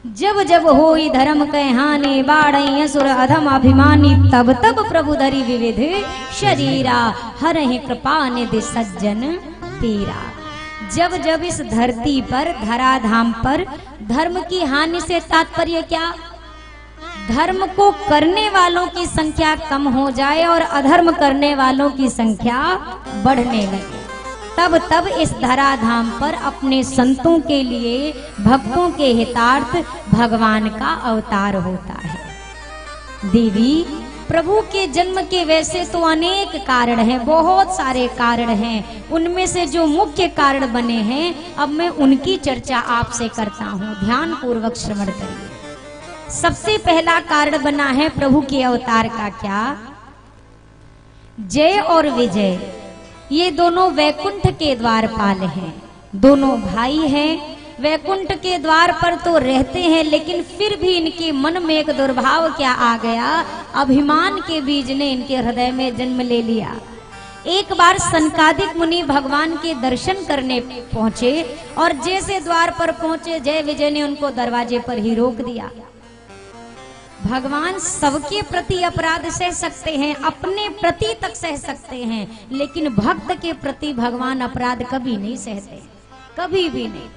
जब जब होई धर्म कह हानि बाढ़ई असुर अधम अभिमानी तब तब प्रभु धरि विविध शरीरा हरहि कृपा निधि सज्जन पीरा। जब जब इस धरती पर धराधाम पर धर्म की हानि से तात्पर्य क्या, धर्म को करने वालों की संख्या कम हो जाए और अधर्म करने वालों की संख्या बढ़ने लगे, तब तब इस धराधाम पर अपने संतों के लिए भक्तों के हितार्थ भगवान का अवतार होता है। देवी प्रभु के जन्म के वैसे तो अनेक कारण हैं, बहुत सारे कारण हैं, उनमें से जो मुख्य कारण बने हैं अब मैं उनकी चर्चा आपसे करता हूँ, ध्यान पूर्वक श्रवण करिए। सबसे पहला कारण बना है प्रभु के अवतार का क्या, जय और विजय ये दोनों वैकुंठ के द्वारपाल हैं, दोनों भाई हैं। वैकुंठ के द्वार पर तो रहते हैं लेकिन फिर भी इनके मन में एक दुर्भाव क्या आ गया, अभिमान के बीज ने इनके हृदय में जन्म ले लिया। एक बार सनकादिक मुनि भगवान के दर्शन करने पहुंचे और जैसे द्वार पर पहुंचे जय विजय ने उनको दरवाजे पर ही रोक दिया। भगवान सबके प्रति अपराध सह सकते हैं, अपने प्रति तक सह सकते हैं, लेकिन भक्त के प्रति भगवान अपराध कभी नहीं सहते, कभी भी नहीं।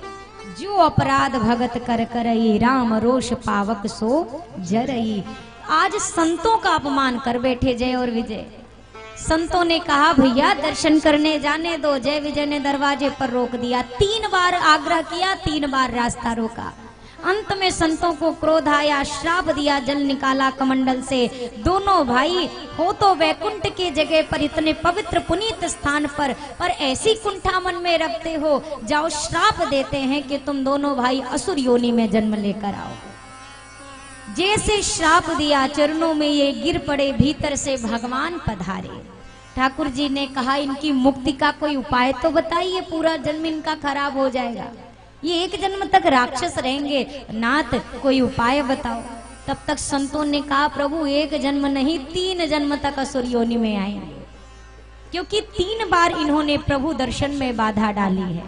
जो अपराध भगत कर करई राम रोष पावक सो जरई। आज संतों का अपमान कर बैठे जय और विजय। संतों ने कहा भैया दर्शन करने जाने दो, जय विजय ने दरवाजे पर रोक दिया। 3 बार आग्रह किया, 3 बार रास्ता रोका। अंत में संतों को क्रोध आया, श्राप दिया, जल निकाला कमंडल से। दोनों भाई हो तो वैकुंठ के जगह पर इतने पवित्र पुनीत स्थान पर ऐसी कुंठा मन में रखते हो, जाओ श्राप देते हैं कि तुम दोनों भाई असुर योनि में जन्म लेकर आओ। जैसे श्राप दिया चरणों में ये गिर पड़े, भीतर से भगवान पधारे। ठाकुर जी ने कहा इनकी मुक्ति का कोई उपाय तो बताइए, पूरा जन्म इनका खराब हो जाएगा, ये 1 जन्म तक राक्षस रहेंगे, नाथ कोई उपाय बताओ। तब तक संतों ने कहा प्रभु 1 जन्म नहीं 3 जन्म तक असुर योनि में आएंगे, क्योंकि 3 बार इन्होंने प्रभु दर्शन में बाधा डाली है।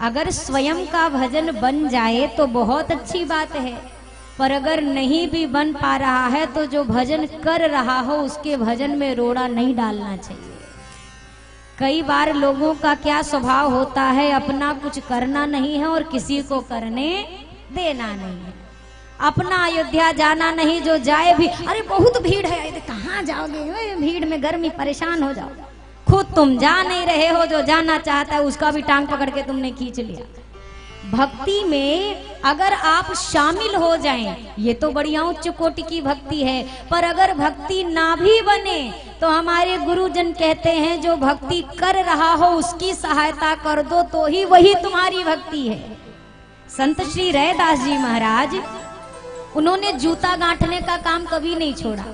अगर स्वयं का भजन बन जाए तो बहुत अच्छी बात है, पर अगर नहीं भी बन पा रहा है तो जो भजन कर रहा हो उसके भजन में रोड़ा नहीं डालना चाहिए। कई बार लोगों का क्या स्वभाव होता है, अपना कुछ करना नहीं है और किसी को करने देना नहीं है। अपना अयोध्या जाना नहीं, जो जाए भी अरे बहुत भीड़ है, कहाँ जाओगे भीड़ में, गर्मी परेशान हो जाओ। खुद तुम जा नहीं रहे हो, जो जाना चाहता है उसका भी टांग पकड़ के तुमने खींच लिया। भक्ति में अगर आप शामिल हो जाएं, ये तो बढ़िया उच्च कोटि की भक्ति है, पर अगर भक्ति ना भी बने तो हमारे गुरुजन कहते हैं जो भक्ति कर रहा हो उसकी सहायता कर दो तो ही वही तुम्हारी भक्ति है। संत श्री रैदास जी महाराज, उन्होंने जूता गांठने का काम कभी नहीं छोड़ा,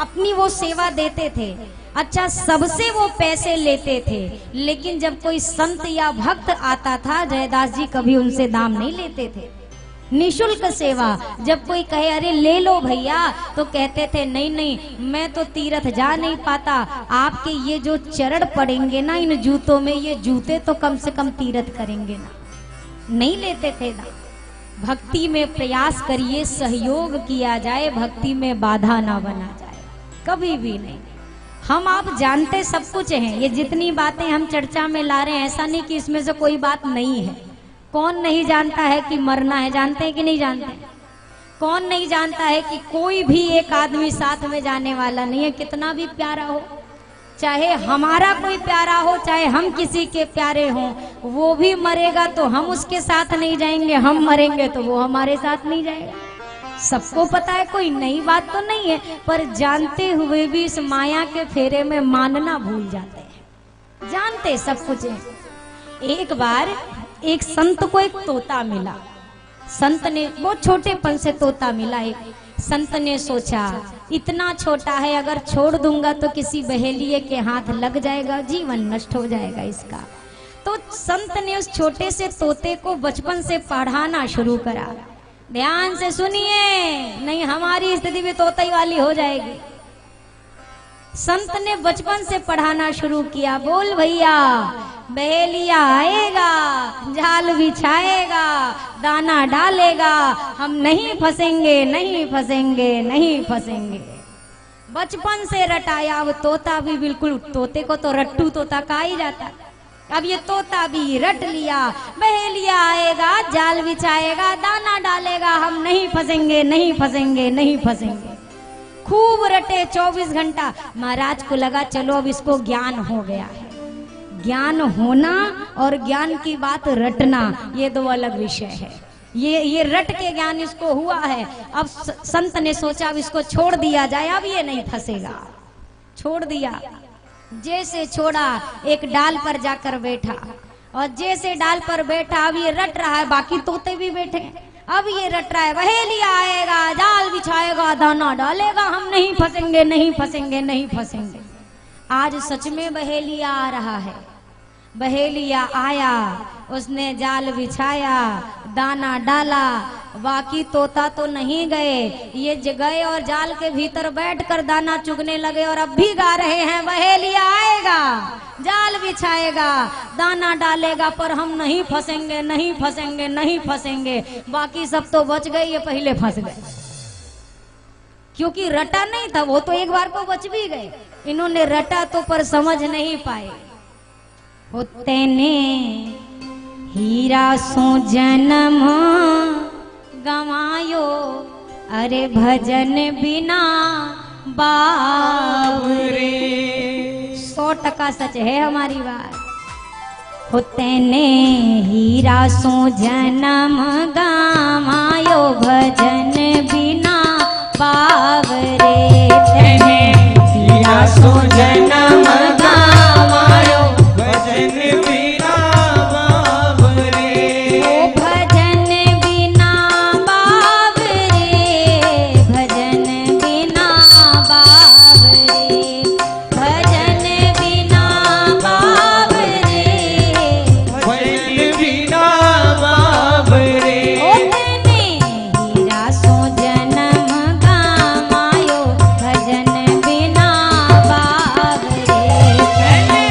अपनी वो सेवा देते थे। अच्छा, सबसे वो पैसे लेते थे, लेकिन जब कोई संत या भक्त आता था जयदास जी कभी उनसे दाम नहीं लेते थे, निशुल्क सेवा। जब कोई कहे अरे ले लो भैया, तो कहते थे नहीं नहीं मैं तो तीर्थ जा नहीं पाता, आपके ये जो चरण पड़ेंगे ना इन जूतों में, ये जूते तो कम से कम तीर्थ करेंगे ना, नहीं लेते थे ना। भक्ति में प्रयास करिए, सहयोग किया जाए, भक्ति में बाधा ना बना जाए, कभी भी नहीं। हम आप जानते सब कुछ हैं, ये जितनी बातें हम चर्चा में ला रहे हैं ऐसा नहीं कि इसमें से कोई बात नहीं है। कौन नहीं जानता है कि मरना है, जानते हैं कि नहीं जानते? कौन नहीं जानता है कि कोई भी एक आदमी साथ में जाने वाला नहीं है, कितना भी प्यारा हो, चाहे हमारा कोई प्यारा हो चाहे हम किसी के प्यारे हों, वो भी मरेगा तो हम उसके साथ नहीं जाएंगे, हम मरेंगे तो वो हमारे साथ नहीं जाएगा। सबको पता है, कोई नई बात तो नहीं है, पर जानते हुए भी इस माया के फेरे में मानना भूल जाते हैं। जानते सब कुछ है। एक बार एक संत को एक तोता मिला, संत ने बहुत छोटेपन से तोता मिला, एक संत ने सोचा इतना छोटा है, अगर छोड़ दूंगा तो किसी बहेलिए के हाथ लग जाएगा, जीवन नष्ट हो जाएगा इसका। तो संत ने उस छोटे से तोते को बचपन से पढ़ाना शुरू करा। ध्यान से सुनिए, नहीं हमारी स्थिति भी तोते वाली हो जाएगी। संत ने बचपन से पढ़ाना शुरू किया। बोल भैया, बहेलिया आएगा, जाल बिछाएगा, दाना डालेगा, हम नहीं फंसेंगे, नहीं फंसेंगे, नहीं फंसेंगे। बचपन से रटाया। अब तोता भी बिल्कुल, तोते को तो रट्टू तोता कहा ही जाता, अब ये तोता भी रट लिया। बहेलिया आएगा, जाल बिछाएगा, दाना डालेगा, हम नहीं फंसेंगे, नहीं फंसेंगे, नहीं फंसेंगे। खूब रटे 24 घंटा। महाराज को लगा चलो अब इसको ज्ञान हो गया है। ज्ञान होना और ज्ञान की बात रटना, ये दो अलग विषय है। ये रट के ज्ञान इसको हुआ है। अब संत ने सोचा अब इसको छोड़ दिया जाए, अब ये नहीं फंसेगा। छोड़ दिया। जैसे छोड़ा, एक डाल पर जाकर बैठा, और जैसे डाल पर बैठा अब ये रट रहा है, बाकी तोते भी बैठे। अब ये रट रहा है, बहेलिया आएगा, जाल बिछाएगा, दाना डालेगा, हम नहीं फंसेंगे, नहीं फंसेंगे, नहीं फंसेंगे। आज सच में बहेलिया आ रहा है। बहेलिया आया, उसने जाल बिछाया, दाना डाला, बाकी तोता तो नहीं गए। ये गए और जाल के भीतर बैठकर दाना चुगने लगे, और अब भी गा रहे हैं, बहेलिया आएगा, जाल बिछाएगा, दाना डालेगा, पर हम नहीं फंसेंगे, नहीं फंसेंगे, नहीं फंसेंगे। बाकी सब तो बच गए, ये पहले फंस गए, क्योंकि रटा नहीं था। वो तो एक बार को बच भी गए, इन्होंने रटा तो पर समझ नहीं पाए। तेने हीरा सो जन्म गवायो, अरे भजन बिना बावरे। 100% सच है हमारी बात। तेने हीरा सो जन्म गवायो, भजन बिना बावरे। तेने हीरा सो जन्म गवायो, भजन बिना बावरे। भजन बिना बावरे, भजन बिना बावरे, भजन बिना बावरे, भजन बिना बावरे। तेने हीरा सो जन्म गवायो, भजन बिना बावरे। तेने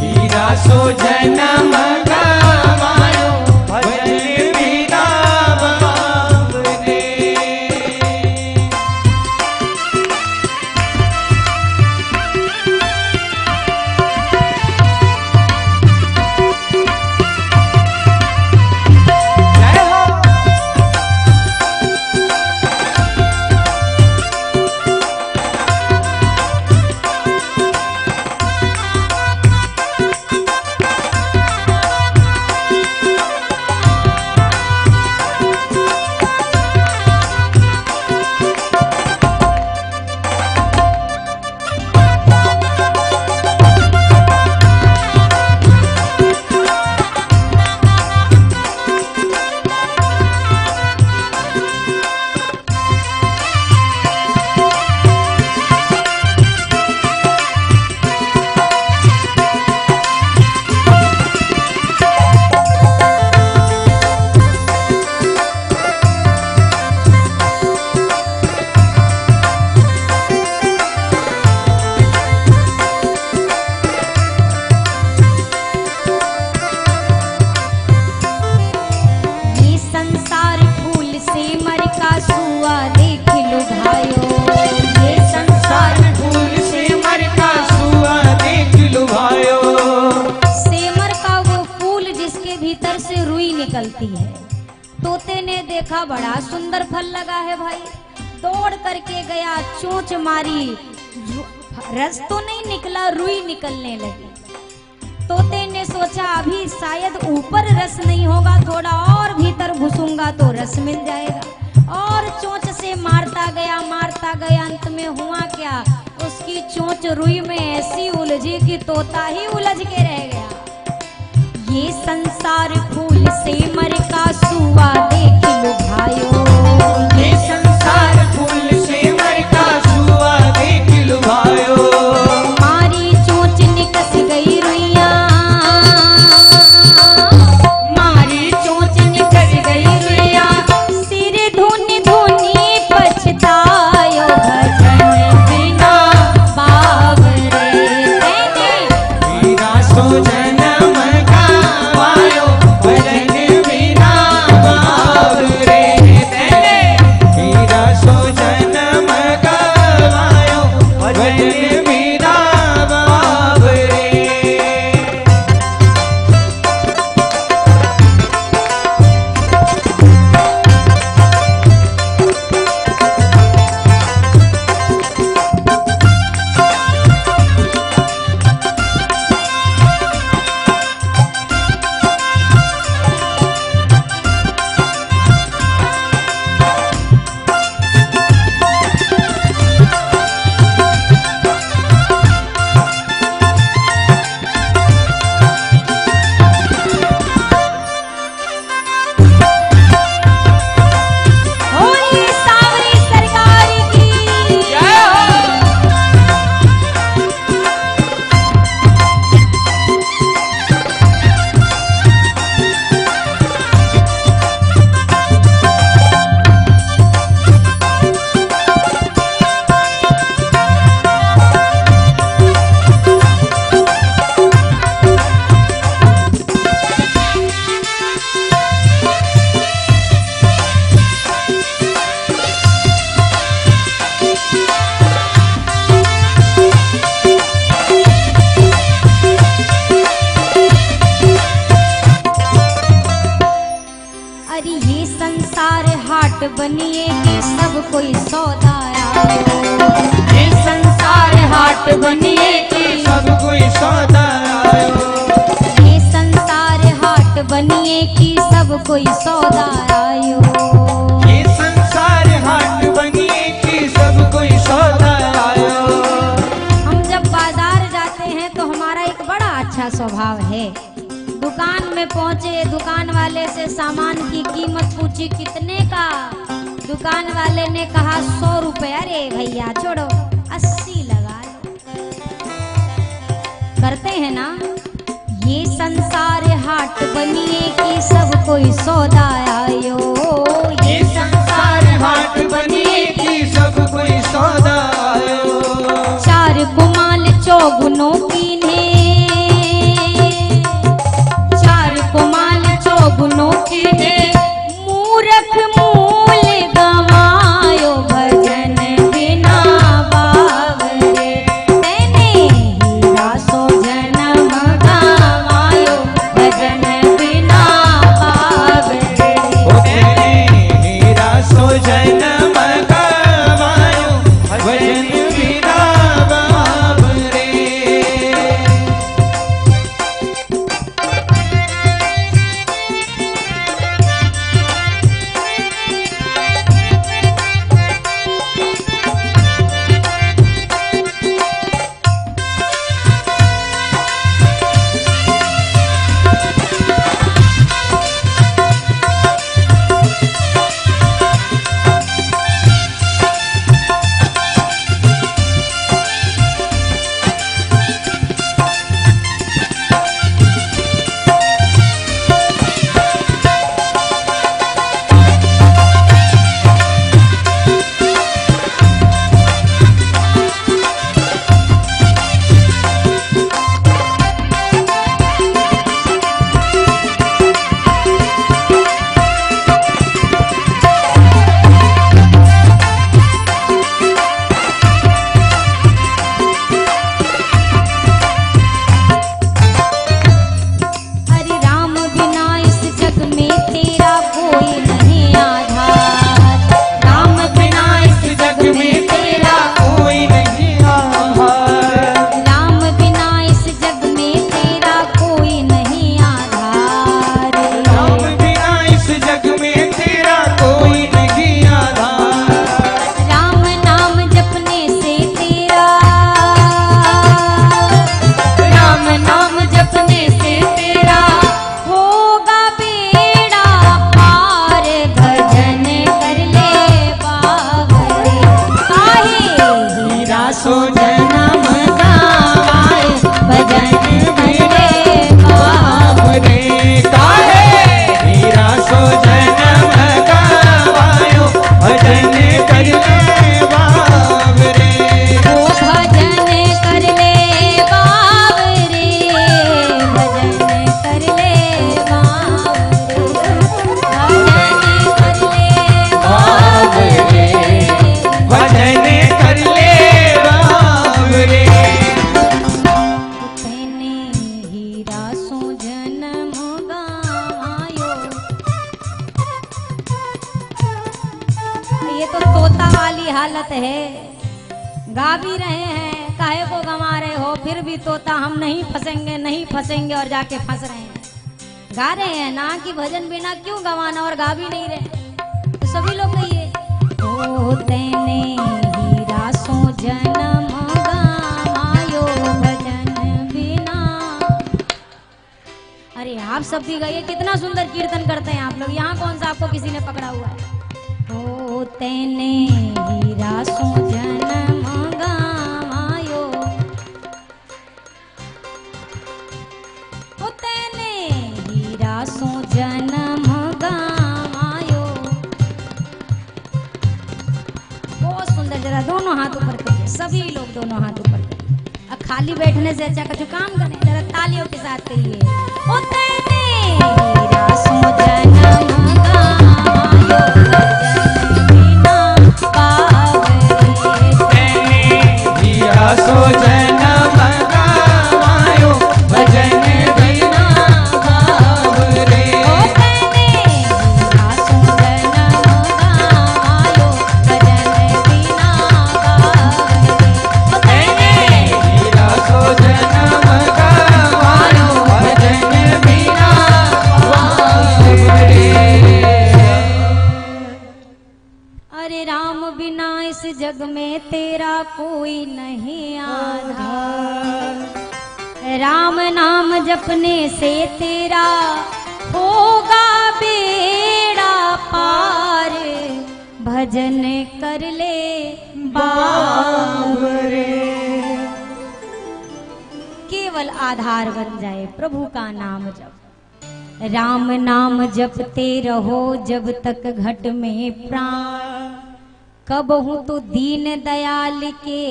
हीरा सो जन्म गवायो, भजन बिना बावरे। जय हो। ये संसार फूल से मर का सुआ देख लो भाइयों। ये संसार फूल से मर का सुआ देख लो भाइयों। सेमर का वो फूल जिसके भीतर से रुई निकलती है। तोते ने देखा बड़ा सुंदर फल लगा है भाई, दौड़ करके गया, चोंच मारी, रस तो नहीं निकला, रुई निकलने लगी। तोते ने सोचा अभी शायद ऊपर रस नहीं होगा, थोड़ा और भीतर घुसूंगा तो रस मिल जाएगा। और चोंच से मारता गया, अंत में हुआ क्या, उसकी चोंच रुई में ऐसी उलझी कि तोता ही उलझ के रह गया। ये संसार फूल से मर का सुआ देख लो भाइयों। ये संसार फूल से मर का सुआ देख लो भाइयों। मारी चोंच निकस गई रुइया, मारी चोंच निकस गई रुइया, सिर धुनी धुनी पछतायो, भजन बिना बावरे। हाट बनिए कि सब कोई सौदा आयो। ये संसार हाट बनिए कि सब कोई सौदा आयो। ये संसार हाट बनिए कि सब कोई सौदा आयो। ये संसार हाट बनिए कि सब कोई सौदा आयो। हम जब बाजार जाते हैं तो हमारा एक बड़ा अच्छा स्वभाव है। दुकान में पहुंचे, दुकान वाले से सामान की कीमत पूछी कितने का। दुकान वाले ने कहा 100 रुपए। अरे भैया छोड़ो 80 लगा लो। करते हैं ना। ये संसार हाट बनिए कि सब कोई सौदा आयो। ये संसार हाट बनिए कि सब कोई सौदा आयो। चार कुमाल चौगुनों कीन्हे, गुनों कीन्हे, मूरख मूल गवायो। भजन बिना बावरे, तेने हीरा सो जन्म गवायो। भजन बिना बावरे, तेने हीरा सो जन्म गवायो। भजन बिना बावरे। हालत है। गा भी रहे हैं, काहे को गंवा रहे हो, फिर भी तोता हम नहीं फंसेंगे नहीं फंसेंगे और जाके फंस रहे हैं। गा रहे हैं ना कि भजन बिना क्यों गंवाना, और गा भी नहीं रहे। तो सभी लोग कहिए ओ तेने हीरा सो जन्म गवायो भजन बिना। अरे आप सब भी गाइए, कितना सुंदर कीर्तन करते हैं आप लोग। यहाँ कौन सा आपको किसी ने पकड़ा हुआ है। ओ तेने हीरा सो जन्म गवायो, ओ तेने हीरा सो जन्म गवायो। बहुत सुंदर। जरा दोनों हाथ ऊपर करिए, सभी लोग दोनों हाथ ऊपर करिए। अब खाली बैठने से अच्छा कुछ काम करें, जरा तालियों के साथ कहिए ओ तेने हीरा सो जन्म गवायो। सो जन्म गवायो भजन बिना भाव रे। ओ तेने हीरा सो जन्म अरे राम बिना इस जग में तेरा कोई नहीं आधार। राम नाम जपने से तेरा होगा बेड़ा पार। भजन कर ले बाबरे, केवल आधार बन जाए प्रभु का नाम जप। राम नाम जपते रहो जब तक घट में प्राण। कब हूँ तो दीन दयाल के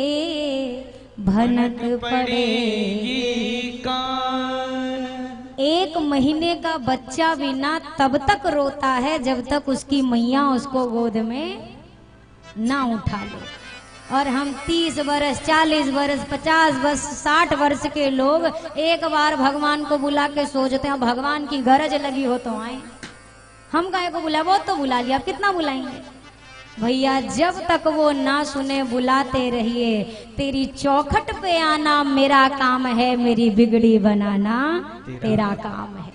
भनक पड़ेगी कान। 1 महीने का बच्चा भी ना तब तक रोता है जब तक उसकी मैया उसको गोद में ना उठा ले। और हम 30 वर्ष 40 वर्ष 50 वर्ष 60 वर्ष के लोग एक बार भगवान को बुला के सोचते हैं भगवान की गरज लगी हो तो आए। हम काहे को बुला, वो तो बुला लिया, अब कितना बुलाएंगे भैया। जब तक वो ना सुने बुलाते रहिए। तेरी चौखट पे आना मेरा काम है, मेरी बिगड़ी बनाना तेरा काम है।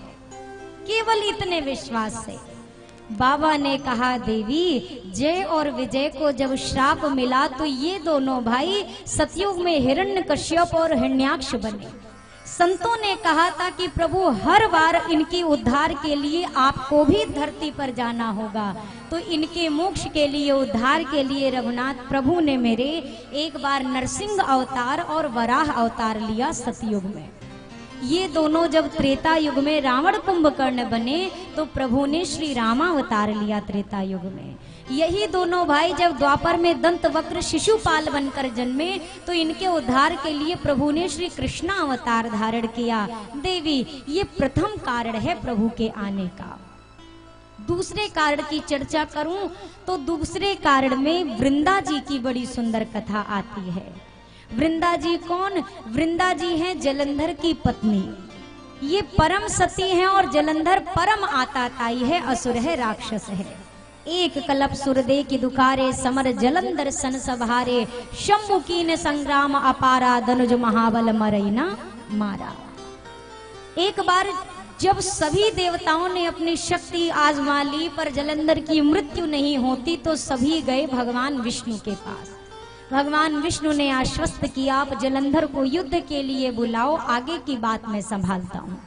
केवल इतने विश्वास से बाबा ने कहा देवी जय और विजय को जब श्राप मिला तो ये दोनों भाई सतयुग में हिरण्यकश्यप और हिरण्याक्ष बने। संतों ने कहा था कि प्रभु हर बार इनके उद्धार के लिए आपको भी धरती पर जाना होगा, तो इनके मोक्ष के लिए उद्धार के लिए रघुनाथ प्रभु ने मेरे एक बार नरसिंह अवतार और वराह अवतार लिया सतयुग में। ये दोनों जब त्रेता युग में रावण कुंभकर्ण बने तो प्रभु ने श्री रामावतार लिया त्रेता युग में। यही दोनों भाई जब द्वापर में दंत वक्र शिशुपाल बनकर जन्मे तो इनके उद्धार के लिए प्रभु ने श्री कृष्णा अवतार धारण किया। देवी ये प्रथम कारण है प्रभु के आने का। दूसरे कारण की चर्चा करूं तो दूसरे कारण में वृंदा जी की बड़ी सुंदर कथा आती है। वृंदा जी कौन? वृंदा जी हैं जलंधर की पत्नी। ये परम सती हैं और जलंधर परम आताताई है, असुर है, राक्षस है। एक कलप सुरदे की दुकारे समर जलंधर सन सभारे। शंभु कीन संग्राम अपारा धनुज महाबल मरैना मारा। एक बार जब सभी देवताओं ने अपनी शक्ति आजमा ली पर जलंधर की मृत्यु नहीं होती तो सभी गए भगवान विष्णु के पास। भगवान विष्णु ने आश्वस्त किया आप जलंधर को युद्ध के लिए बुलाओ, आगे की बात मैं संभालता हूँ।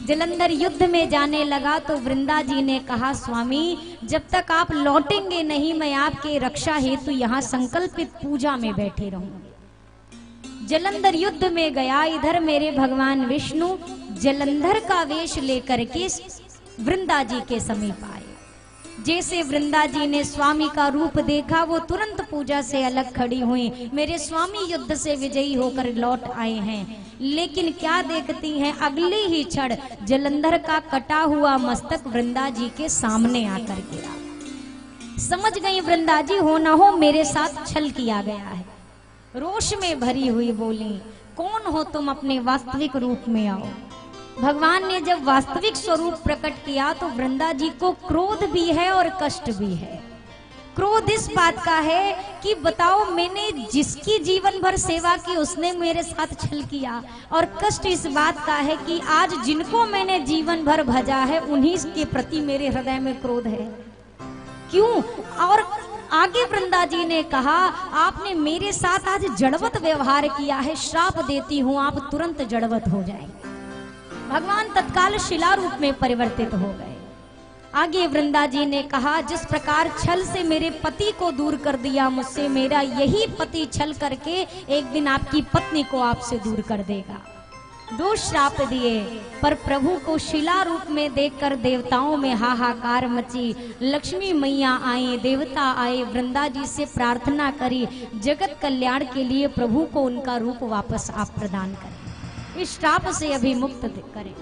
जलंधर युद्ध में जाने लगा तो वृंदा जी ने कहा स्वामी जब तक आप लौटेंगे नहीं मैं आपके रक्षा हेतु यहाँ संकल्पित पूजा में बैठे रहूंगी। जलंधर युद्ध में गया। इधर मेरे भगवान विष्णु जलंधर का वेश लेकर के वृंदा जी के समीप आए। जैसे वृंदा जी ने स्वामी का रूप देखा वो तुरंत पूजा से अलग खड़ी हुई। मेरे स्वामी युद्ध से विजयी होकर लौट आए हैं। लेकिन क्या देखती हैं अगले ही क्षण जलंधर का कटा हुआ मस्तक वृंदा जी के सामने आकर गिरा। समझ गई वृंदा जी हो ना हो मेरे साथ छल किया गया है। रोष में भरी हुई बोली कौन हो तुम, अपने वास्तविक रूप में आओ। भगवान ने जब वास्तविक स्वरूप प्रकट किया तो वृंदा जी को क्रोध भी है और कष्ट भी है। क्रोध इस बात का है कि बताओ मैंने जिसकी जीवन भर सेवा की उसने मेरे साथ छल किया, और कष्ट इस बात का है कि आज जिनको मैंने जीवन भर भजा है उन्हीं के प्रति मेरे हृदय में क्रोध है। क्यों? और आगे वृंदा जी ने कहा आपने मेरे साथ आज जड़वत व्यवहार किया है, श्राप देती हूँ आप तुरंत जड़वत हो जाएंगे। भगवान तत्काल शिला रूप में परिवर्तित हो गए। आगे वृंदा जी ने कहा जिस प्रकार छल से मेरे पति को दूर कर दिया मुझसे, मेरा यही पति छल करके एक दिन आपकी पत्नी को आपसे दूर कर देगा। 2 श्राप दिए पर प्रभु को शिला रूप में देखकर देवताओं में हाहाकार मची। लक्ष्मी मैया आई, देवता आए, वृंदा जी से प्रार्थना करी जगत कल्याण के लिए प्रभु को उनका रूप वापस आप प्रदान करें, इस श्राप से अभी मुक्त करें।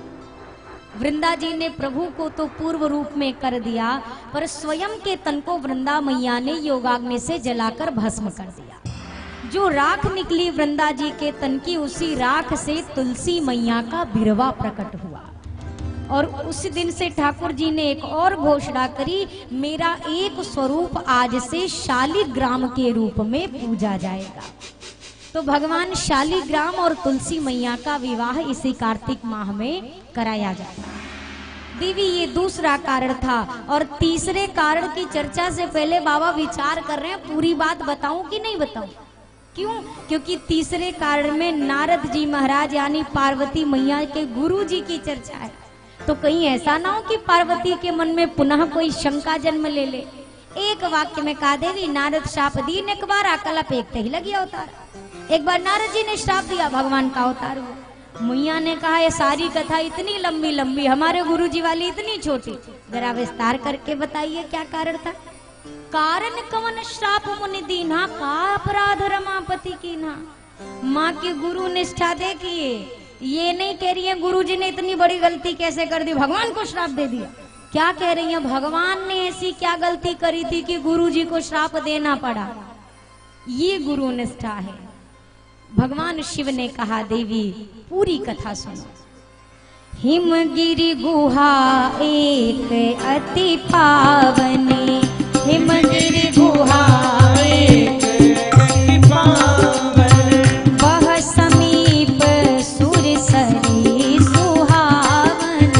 वृंदा जी ने प्रभु को तो पूर्व रूप में कर दिया पर स्वयं के तन को वृंदा मैया ने योगाग्नि से जलाकर भस्म कर दिया। जो राख निकली वृंदा जी के तन की उसी राख से तुलसी मैया का बिरवा प्रकट हुआ। और उस दिन से ठाकुर जी ने एक और घोषणा करी मेरा एक स्वरूप आज से शालिग्राम के रूप में पूजा जाएगा। तो भगवान शालिग्राम और तुलसी मैया का विवाह इसी कार्तिक माह में कराया जाता है। देवी ये दूसरा कारण था। और तीसरे कारण की चर्चा से पहले बाबा विचार कर रहे हैं पूरी बात बताऊं कि नहीं बताऊं। क्यों? क्योंकि तीसरे कारण में नारद जी महाराज यानी पार्वती मैया के गुरु जी की चर्चा है। तो कहीं ऐसा ना हो कि पार्वती के मन में पुनः कोई शंका जन्म ले ले। एक वाक्य में कहा देवी नारद श्राप दीन एक बार आकलप एक ही लगी अवतार। एक बार नारद जी ने श्राप दिया, भगवान का अवतार हुआ। मैया ने कहा ये सारी कथा इतनी लंबी लंबी, हमारे गुरु जी वाली इतनी छोटी, जरा विस्तार करके बताइए क्या कारण था। कारण कवन श्राप मुनि दीना, का अपराध रमापति की ना। माँ की गुरु निष्ठा देखिए, ये नहीं कह रही है गुरु जी ने इतनी बड़ी गलती कैसे कर दी, भगवान को श्राप दे दिया। क्या कह रही है, भगवान ने ऐसी क्या गलती करी थी कि गुरु जी को श्राप देना पड़ा। ये गुरु निष्ठा है। भगवान शिव ने कहा देवी पूरी कथा सुनो। हिमगिरि गुहा एक अति पावनी, हिमगिरि गुहा एक अति पावन, वह समीप सुरसरी सुहावनी,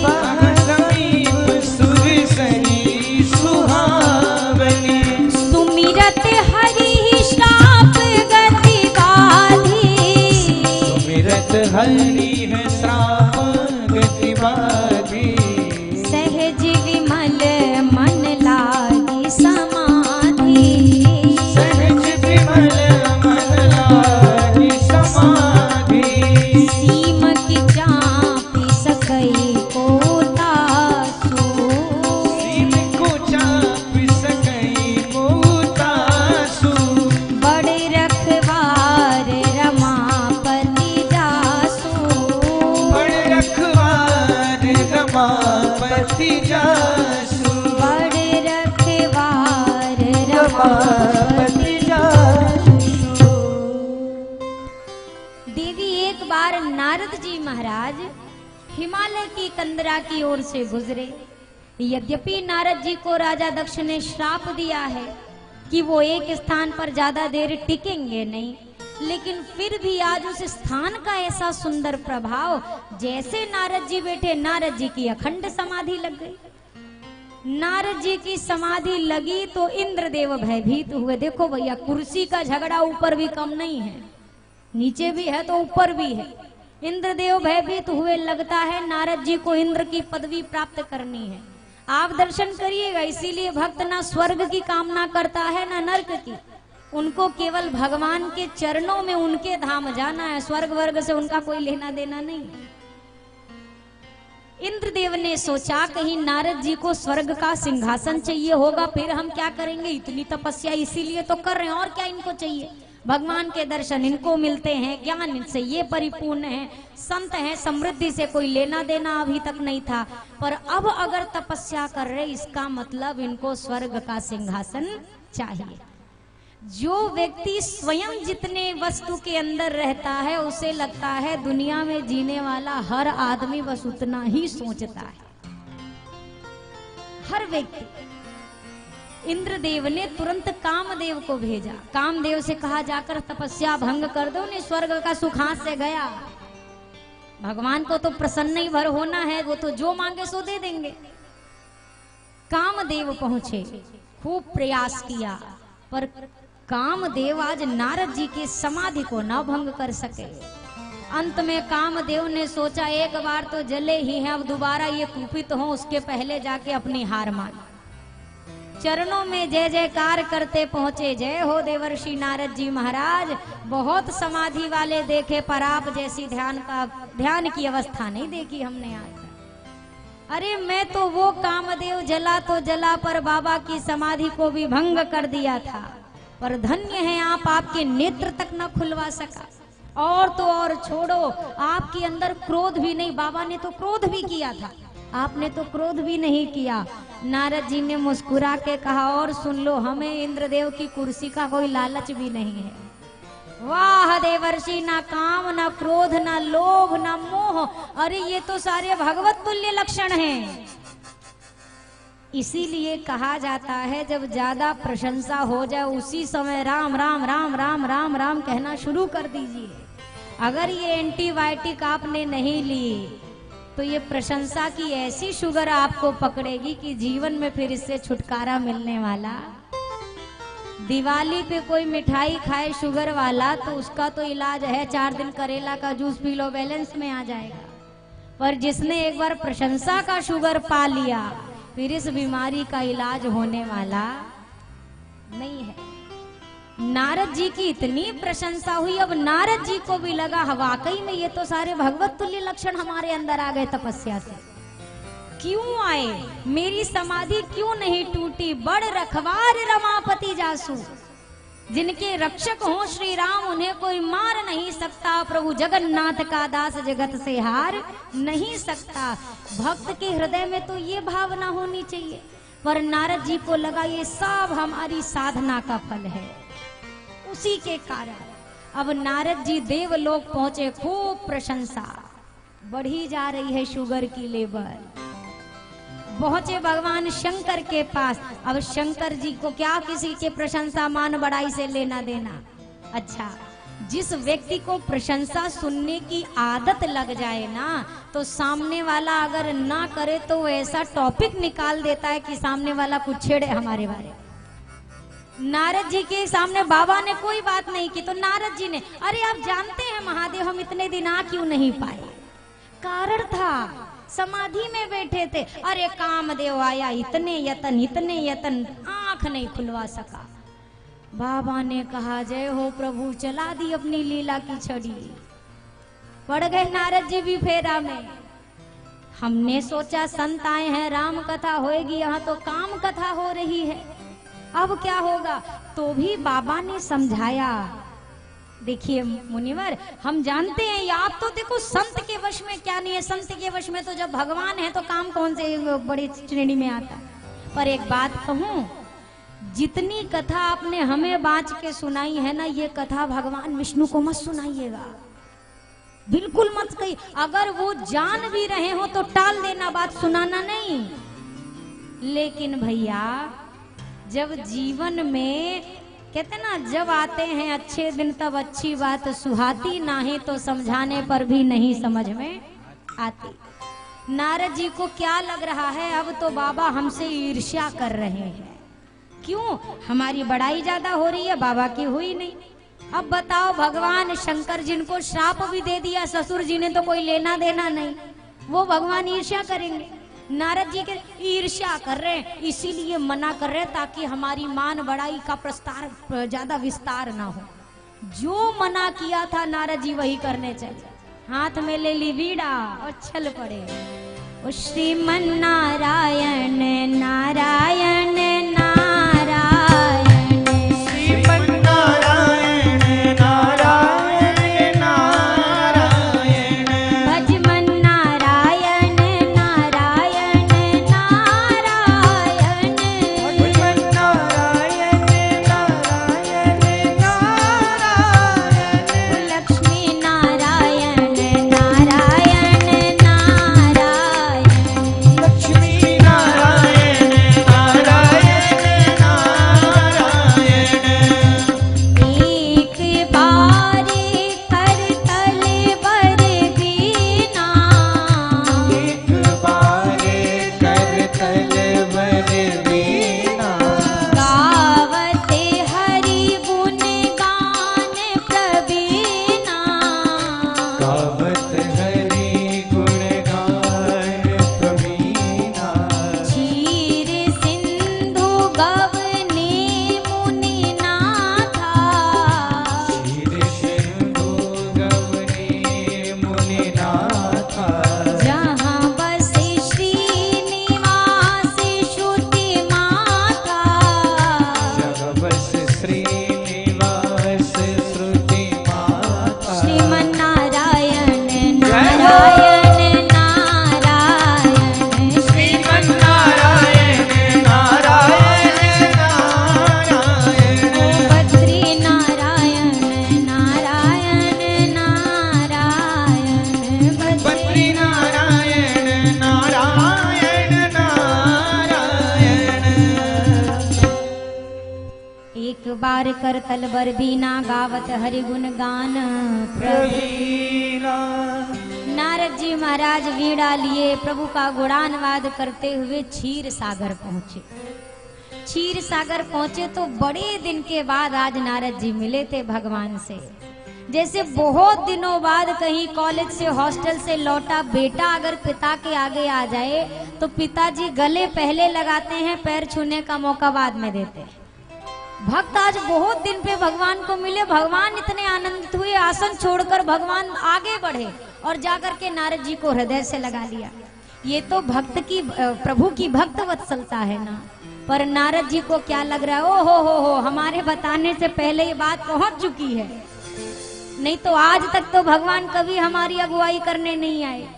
वह समीप सुरसरी सुहावनी, सुमिरत हरि श्राप गति बाधी, सुमिरत हरि है श्राप गति बाधी, सहज विमल मन लागी समाधि, सहज विमल मन लागी समाधि, सीम की चापी सकई को तासु, सीम को चाप सकई को तासु, बड़े रखवार रमापति जासु, बड़ रखवार रमापति जासु, बड़े रखवार रमापति जासु। देवी एक बार नारद जी महाराज हिमालय की कंदरा की ओर से गुजरे। यद्यपि नारद जी को राजा दक्ष ने श्राप दिया है कि वो एक स्थान पर ज्यादा देर टिकेंगे नहीं, लेकिन फिर भी आज उस स्थान का ऐसा सुंदर प्रभाव, जैसे नारद जी बैठे नारद जी की अखंड समाधि लग गई। नारद जी की समाधि लगी तो इंद्रदेव भयभीत हुए। देखो भैया, कुर्सी का झगड़ा ऊपर भी कम नहीं है, नीचे भी है तो ऊपर भी है। इंद्रदेव भयभीत हुए, लगता है नारद जी को इंद्र की पदवी प्राप्त करनी है। आप दर्शन करिएगा, इसीलिए भक्त ना स्वर्ग की कामना करता है ना नर्क की, उनको केवल भगवान के चरणों में उनके धाम जाना है, स्वर्ग वर्ग से उनका कोई लेना देना नहीं। इंद्रदेव ने सोचा कहीं नारद जी को स्वर्ग का सिंहासन चाहिए होगा, फिर हम क्या करेंगे, इतनी तपस्या इसीलिए तो कर रहे हैं, और क्या इनको चाहिए। भगवान के दर्शन इनको मिलते हैं, ज्ञान इनसे ये परिपूर्ण है, संत हैं, समृद्धि से कोई लेना देना अभी तक नहीं था, पर अब अगर तपस्या कर रहे इसका मतलब इनको स्वर्ग का सिंहासन चाहिए। जो व्यक्ति स्वयं जितने वस्तु के अंदर रहता है उसे लगता है दुनिया में जीने वाला हर आदमी बस उतना ही सोचता है, हर व्यक्ति। इंद्रदेव ने तुरंत कामदेव को भेजा, कामदेव से कहा जाकर तपस्या भंग कर दो, ने स्वर्ग का सुख हाथ से गया। भगवान को तो प्रसन्न ही भर होना है, वो तो जो मांगे सो दे देंगे। कामदेव पहुंचे, खूब प्रयास किया, पर कामदेव आज नारद जी के समाधि को न भंग कर सके। अंत में कामदेव ने सोचा एक बार तो जले ही हैं, अब दोबारा ये कुपित हो उसके पहले जाके अपनी हार मान। चरणों में जय जयकार करते पहुंचे, जय हो देवर्षि नारद जी महाराज। बहुत समाधि वाले देखे, पर आप जैसी ध्यान की अवस्था नहीं देखी हमने आज तक। अरे मैं तो वो कामदेव जला तो जला, पर बाबा की समाधि को भी भंग कर दिया था, पर धन्य है आप, आपके नेत्र तक न खुलवा सका। और तो और छोड़ो, आपके अंदर क्रोध भी नहीं, बाबा ने तो क्रोध भी किया था, आपने तो क्रोध भी नहीं किया। नारद जी ने मुस्कुरा के कहा, और सुन लो, हमें इंद्रदेव की कुर्सी का कोई लालच भी नहीं है। वाह देवर्षि, ना काम ना क्रोध ना लोभ ना मोह, अरे ये तो सारे भगवत तुल्य लक्षण हैं। इसीलिए कहा जाता है जब ज्यादा प्रशंसा हो जाए उसी समय राम राम राम राम राम राम कहना शुरू कर दीजिए। अगर ये एंटीबायोटिक आपने नहीं ली तो ये प्रशंसा की ऐसी शुगर आपको पकड़ेगी कि जीवन में फिर इससे छुटकारा मिलने वाला। दिवाली पे कोई मिठाई खाए शुगर वाला तो उसका तो इलाज है, 4 दिन करेला का जूस पी लो, बैलेंस में आ जाएगा। पर जिसने एक बार प्रशंसा का शुगर पा लिया फिर इस बीमारी का इलाज होने वाला नहीं है। नारद जी की इतनी प्रशंसा हुई, अब नारद जी को भी लगा वाकई में ये तो सारे भगवत तुल्य लक्षण हमारे अंदर आ गए तपस्या से। क्यों आए, मेरी समाधि क्यों नहीं टूटी, बड़ रखवार रमापति जासु, जिनके रक्षक हो श्री राम उन्हें कोई मार नहीं सकता, प्रभु जगन्नाथ का दास जगत से हार नहीं सकता। भक्त के हृदय में तो ये भावना होनी चाहिए, पर नारद जी को लगा ये सब हमारी साधना का फल है। उसी के कारण अब नारद जी देवलोक पहुंचे, खूब प्रशंसा बढ़ी जा रही है शुगर की लेवल। पहुंचे भगवान शंकर के पास। अब शंकर जी को क्या किसी के प्रशंसा मान बढ़ाई से लेना देना। अच्छा, जिस व्यक्ति को प्रशंसा सुनने की आदत लग जाए ना, तो सामने वाला अगर ना करे तो वो ऐसा टॉपिक निकाल देता है कि सामने वाला कुछ छेड़े हमारे बारे। नारद जी के सामने बाबा ने कोई बात नहीं की तो नारद जी ने, अरे आप जानते हैं महादेव हम इतने दिन आ क्यों नहीं पाए? कारण था, समाधि में बैठे थे। अरे कामदेव आया, इतने यतन आंख नहीं खुलवा सका। बाबा ने कहा जय हो प्रभु, चला दी अपनी लीला की छड़ी। पड़ गए नारद जी भी फेरा में। हमने सोचा संत आए हैं, राम कथा होएगी, यहाँ तो काम कथा हो रही है, अब क्या होगा? तो भी बाबा ने समझाया। देखिए मुनिवर, हम जानते हैं या आप तो देखो संत के वश में क्या नहीं है, संत के वश में तो जब भगवान है तो काम कौन से बड़ी श्रेणी में आता है। पर एक बात कहूं, जितनी कथा आपने हमें बाँच के सुनाई है ना, ये कथा भगवान विष्णु को मत सुनाइएगा, बिल्कुल मत कही। अगर वो जान भी रहे हो तो टाल देना, बात सुनाना नहीं। लेकिन भैया जब जीवन में कहते ना, जब आते हैं अच्छे दिन तब अच्छी बात सुहाती, नाही तो समझाने पर भी नहीं समझ में आती। नारद जी को क्या लग रहा है, अब तो बाबा हमसे ईर्ष्या कर रहे हैं। क्यों? हमारी बड़ाई ज्यादा हो रही है, बाबा की हुई नहीं। अब बताओ, भगवान शंकर जिनको श्राप भी दे दिया, ससुर जी ने तो कोई लेना देना नहीं, वो भगवान ईर्ष्या करेंगे? नारद जी के ईर्ष्या कर रहे हैं, इसीलिए मना कर रहे हैं ताकि हमारी मान बढ़ाई का प्रस्तार ज्यादा विस्तार ना हो। जो मना किया था नारद जी वही करने चाहिए। हाथ में ले ली बीड़ा और चल पड़े। श्रीमन नारायण नारायण नारायण, श्रीमन नारायण नारायण नारायण, भजमन नारायण नारायण नारायण, भजमन नारायण नारायण नारायण, लक्ष्मी नारायण नारायण नारायण, लक्ष्मी नारायण नारायण नारायण। एक बारी कर तल बर बीना, एक बारे कर तलवर बीना, गावते हरि गुण गान प्रवीणा, गावत हरि गुण गान प्रवीणा, क्षीर सिंधु गवने मुनि नाथा, क्षीर सिंधु गवने मुनि नाथा, जहाँ बसे श्रीनिवास श्रुति माता, जग बस श्रीनिवास श्रुति माता। श्रीमन नारायण नारायण नारायण, श्रीमन नारायण नारायण नारायण, बद्री नारायण नारायण नारायण, बद्री नारायण नारायण नारायण। एक बार कर तलबर बीना, गावत हरि गुण गान प्रवीणा, नारायण नारद जी महाराज वीणा लिए प्रभु का गुणानुवाद करते हुए क्षीर सागर पहुंचे। क्षीर सागर पहुंचे तो बड़े दिन के बाद आज नारद जी मिले थे भगवान से। जैसे बहुत दिनों बाद कहीं कॉलेज से हॉस्टल से लौटा बेटा अगर पिता के आगे आ जाए तो पिताजी गले पहले लगाते हैं, पैर छूने का मौका बाद में देते हैं। भक्त आज बहुत दिन पे भगवान को मिले, भगवान इतने आनंदित हुए, आसन छोड़कर भगवान आगे बढ़े और जाकर के नारद जी को हृदय से लगा लिया। ये तो भक्त की, प्रभु की भक्त वत्सलता है ना। पर नारद जी को क्या लग रहा है, ओ हो, हमारे बताने से पहले ये बात पहुंच चुकी है, नहीं तो आज तक तो भगवान कभी हमारी अगुवाई करने नहीं आए।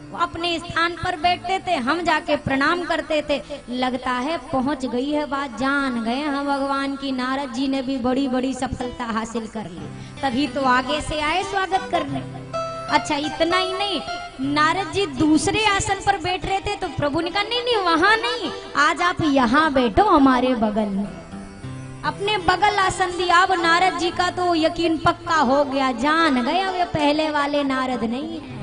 वो अपने स्थान पर बैठते थे, हम जाके प्रणाम करते थे। लगता है पहुंच गई है बात, जान गए हम भगवान की, नारद जी ने भी बड़ी बड़ी सफलता हासिल कर ली, तभी तो आगे से आए स्वागत करने। अच्छा इतना ही नहीं, नारद जी दूसरे आसन पर बैठ रहे थे तो प्रभु ने कहा नहीं वहां नहीं, आज आप यहाँ बैठो हमारे बगल में। अपने बगल आसन दिया। अब नारद जी का तो यकीन पक्का हो गया, जान गए अब ये पहले वाले नारद नहीं है,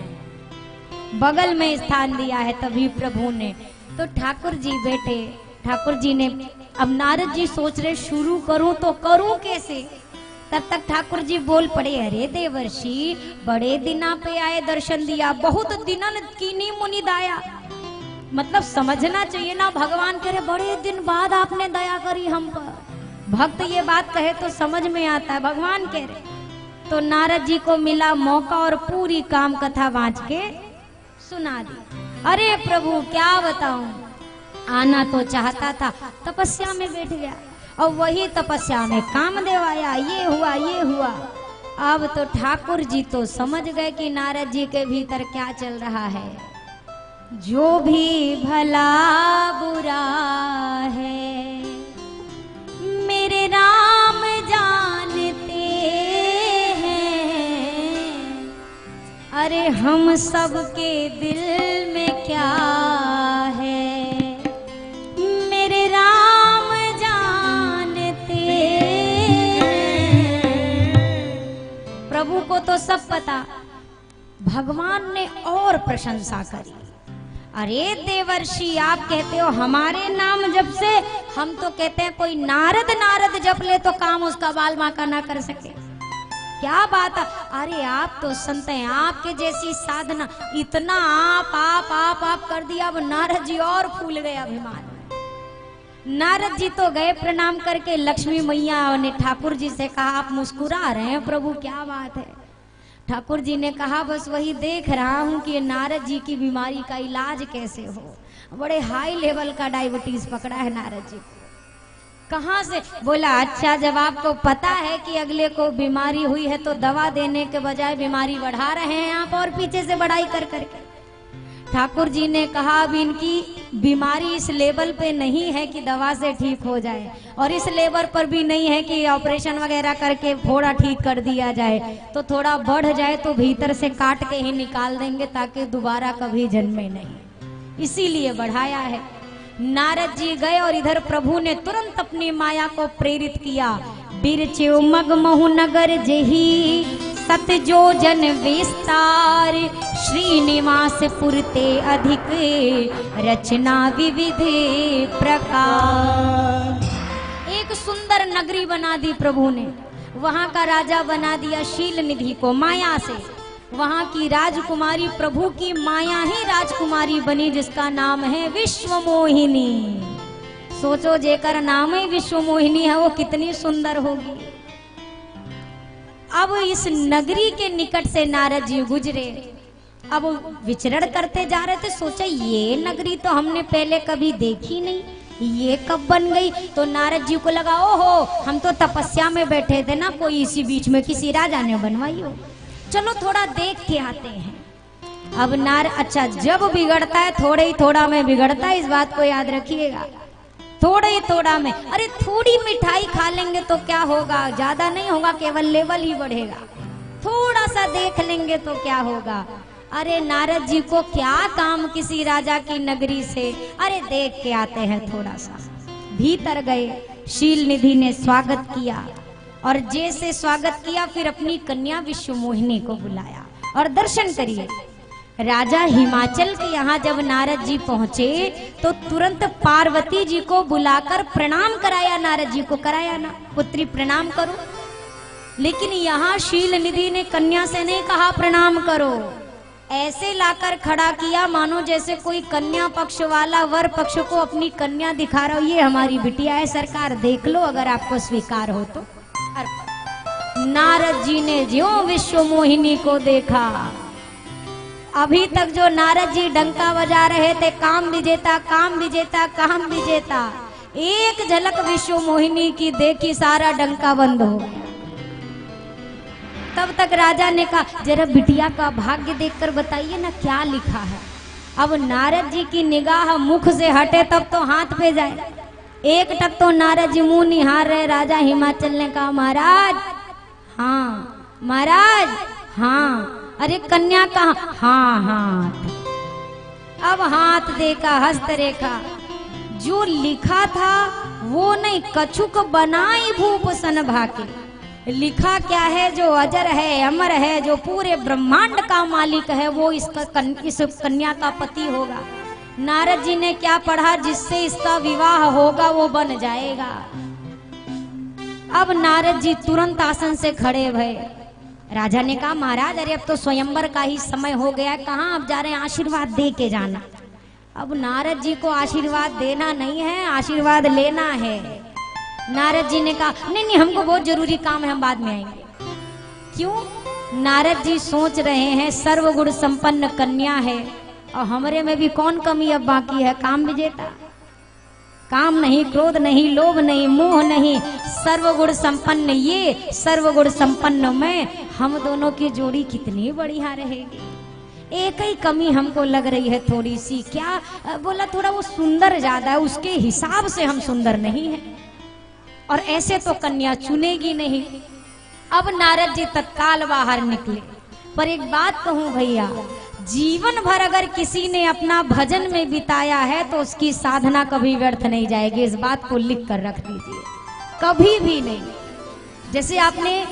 बगल में स्थान दिया है। तभी प्रभु ने तो ठाकुर जी बैठे। ठाकुर जी ने, अब नारद जी सोच रहे शुरू करूं तो करूं कैसे, तब तक ठाकुर जी बोल पड़े, अरे देवर्षि बड़े दिना पे आए, दर्शन दिया, बहुत दिनन कीनी मुनि दाया। मतलब समझना चाहिए ना, भगवान कह रहे बड़े दिन बाद आपने दया करी हम पर। भक्त ये बात कहे तो समझ में आता है, भगवान कह रहे। तो नारद जी को मिला मौका और पूरी काम कथा बांच के सुना दी। अरे प्रभु क्या बताऊं, आना तो चाहता था, तपस्या में बैठ गया और वही तपस्या में कामदेव आया, ये हुआ। अब तो ठाकुर जी तो समझ गए कि नारद जी के भीतर क्या चल रहा है। जो भी भला बुरा है मेरे राम जानते हैं, अरे हम सबके दिल में क्या है मेरे राम जानते हैं। प्रभु को तो सब पता, भगवान ने और प्रशंसा करी। अरे देवर्षि आप कहते हो हमारे नाम जप से, हम तो कहते हैं कोई नारद नारद जप ले तो काम उसका बाल बांका ना कर सके, क्या बात है। अरे आप तो संत हैं, आपके जैसी साधना, इतना आप कर दिया। अब नारद जी और फूल गए अभिमान। नारद जी तो गए प्रणाम करके, लक्ष्मी मैया ने ठाकुर जी से कहा आप मुस्कुरा रहे हैं प्रभु, क्या बात है। ठाकुर जी ने कहा बस वही देख रहा हूँ कि नारद जी की बीमारी का इलाज कैसे हो। बड़े हाई लेवल का डायबिटीज पकड़ा है नारद जी। कहाँ से? बोला अच्छा जब आपको पता है कि अगले को बीमारी हुई है तो दवा देने के बजाय बीमारी बढ़ा रहे हैं आप, और पीछे से बढ़ाई कर करके। ठाकुर जी ने कहा अब इनकी बीमारी इस लेवल पे नहीं है कि दवा से ठीक हो जाए, और इस लेवल पर भी नहीं है कि ऑपरेशन वगैरह करके थोड़ा ठीक कर दिया जाए, तो थोड़ा बढ़ जाए तो भीतर से काट के ही निकाल देंगे ताकि दोबारा कभी जन्मे नहीं, इसीलिए बढ़ाया है। नारद जी गए और इधर प्रभु ने तुरंत अपनी माया को प्रेरित किया। बिरचो मगमहु नगर जेही सत जो जन विस्तार, श्रीनिवास पुरते अधिक रचना विविध प्रकार। एक सुंदर नगरी बना दी प्रभु ने, वहां का राजा बना दिया शील निधि को माया से। वहां की राजकुमारी प्रभु की माया ही राजकुमारी बनी, जिसका नाम है विश्व मोहिनी। सोचो जेकर नाम ही विश्व मोहिनी है वो कितनी सुंदर होगी। अब इस नगरी के निकट से नारद जी गुजरे, अब विचरण करते जा रहे थे। सोचा ये नगरी तो हमने पहले कभी देखी नहीं, ये कब बन गई। तो नारद जी को लगा ओहो हम तो तपस्या में बैठे थे ना, कोई इसी बीच में किसी राजा ने बनवाई हो, चलो थोड़ा देख के आते हैं। अब अच्छा जब बिगड़ता है थोड़े ही थोड़ा में बिगड़ता है, इस बात को याद रखिएगा। थोड़े ही थोड़ा में, अरे थोड़ी मिठाई खा लेंगे तो क्या होगा, ज्यादा नहीं होगा, केवल लेवल ही बढ़ेगा। थोड़ा सा देख लेंगे तो क्या होगा। अरे नारद जी को क्या काम किसी राजा की नगरी से, अरे देख के आते हैं थोड़ा सा। भीतर गए, शील निधि ने स्वागत किया, और जैसे स्वागत किया फिर अपनी कन्या विश्व मोहिनी को बुलाया और दर्शन करिए। राजा हिमाचल के यहाँ जब नारद जी पहुंचे तो तुरंत पार्वती जी को बुलाकर प्रणाम कराया। नारद जी को कराया ना, पुत्री प्रणाम करो। लेकिन यहाँ शील निधि ने कन्या से नहीं कहा प्रणाम करो, ऐसे लाकर खड़ा किया मानो जैसे कोई कन्या पक्ष वाला वर पक्ष को अपनी कन्या दिखा रहा हो, ये हमारी बिटिया है सरकार, देख लो अगर आपको स्वीकार हो तो। नारद जी ने ज्यों विश्व मोहिनी को देखा, अभी तक जो नारद जी डंका बजा रहे थे काम विजेता काम विजेता काम विजेता, एक झलक विश्व मोहिनी की देखी सारा डंका बंद हो। तब तक राजा ने कहा जरा बिटिया का भाग्य देखकर बताइए ना क्या लिखा है। अब नारद जी की निगाह मुख से हटे तब तो हाथ पे जाए। एक टक तो नारद जी मुंह निहार रहे। राजा हिमाचल ने कहा महाराज हाँ, महाराज हाँ, अरे कन्या कहाँ? हाँ हाथ। अब हाथ देखा, हस्त रेखा, जो लिखा था वो नहीं, कछुक बनाई भूप सन भाके। लिखा क्या है? जो अजर है, अमर है, जो पूरे ब्रह्मांड का मालिक है, वो इस कन्या का पति होगा। नारद जी ने क्या पढ़ा? जिससे इसका विवाह होगा वो बन जाएगा। अब नारद जी तुरंत आसन से खड़े भये। राजा ने कहा महाराज अरे अब तो स्वयंवर का ही समय हो गया, कहाँ आप जा रहे हैं? आशीर्वाद दे के जाना। अब नारद जी को आशीर्वाद देना नहीं है, आशीर्वाद लेना है। नारद जी ने कहा नहीं नहीं हमको बहुत जरूरी काम है, हम बाद में आएंगे। क्यों? नारद जी सोच रहे हैं सर्वगुण संपन्न कन्या है और हमरे में भी कौन कमी अब बाकी है? काम विजेता, काम नहीं, क्रोध नहीं, लोभ नहीं, मोह नहीं, सर्वगुण संपन्न ये, सर्वगुण संपन्न मैं, हम दोनों की जोड़ी कितनी बढ़िया रहेगी। एक ही कमी हमको लग रही है थोड़ी सी। क्या बोला? थोड़ा वो सुंदर ज्यादा है, उसके हिसाब से हम सुंदर नहीं है, और ऐसे तो कन्या चुनेगी नहीं। अब नारद जी तत्काल बाहर निकले। पर एक बात कहूं भैया, जीवन भर अगर किसी ने अपना भजन में बिताया है तो उसकी साधना कभी व्यर्थ नहीं जाएगी। इस बात को लिख कर रख दीजिए, कभी भी नहीं। जैसे आपने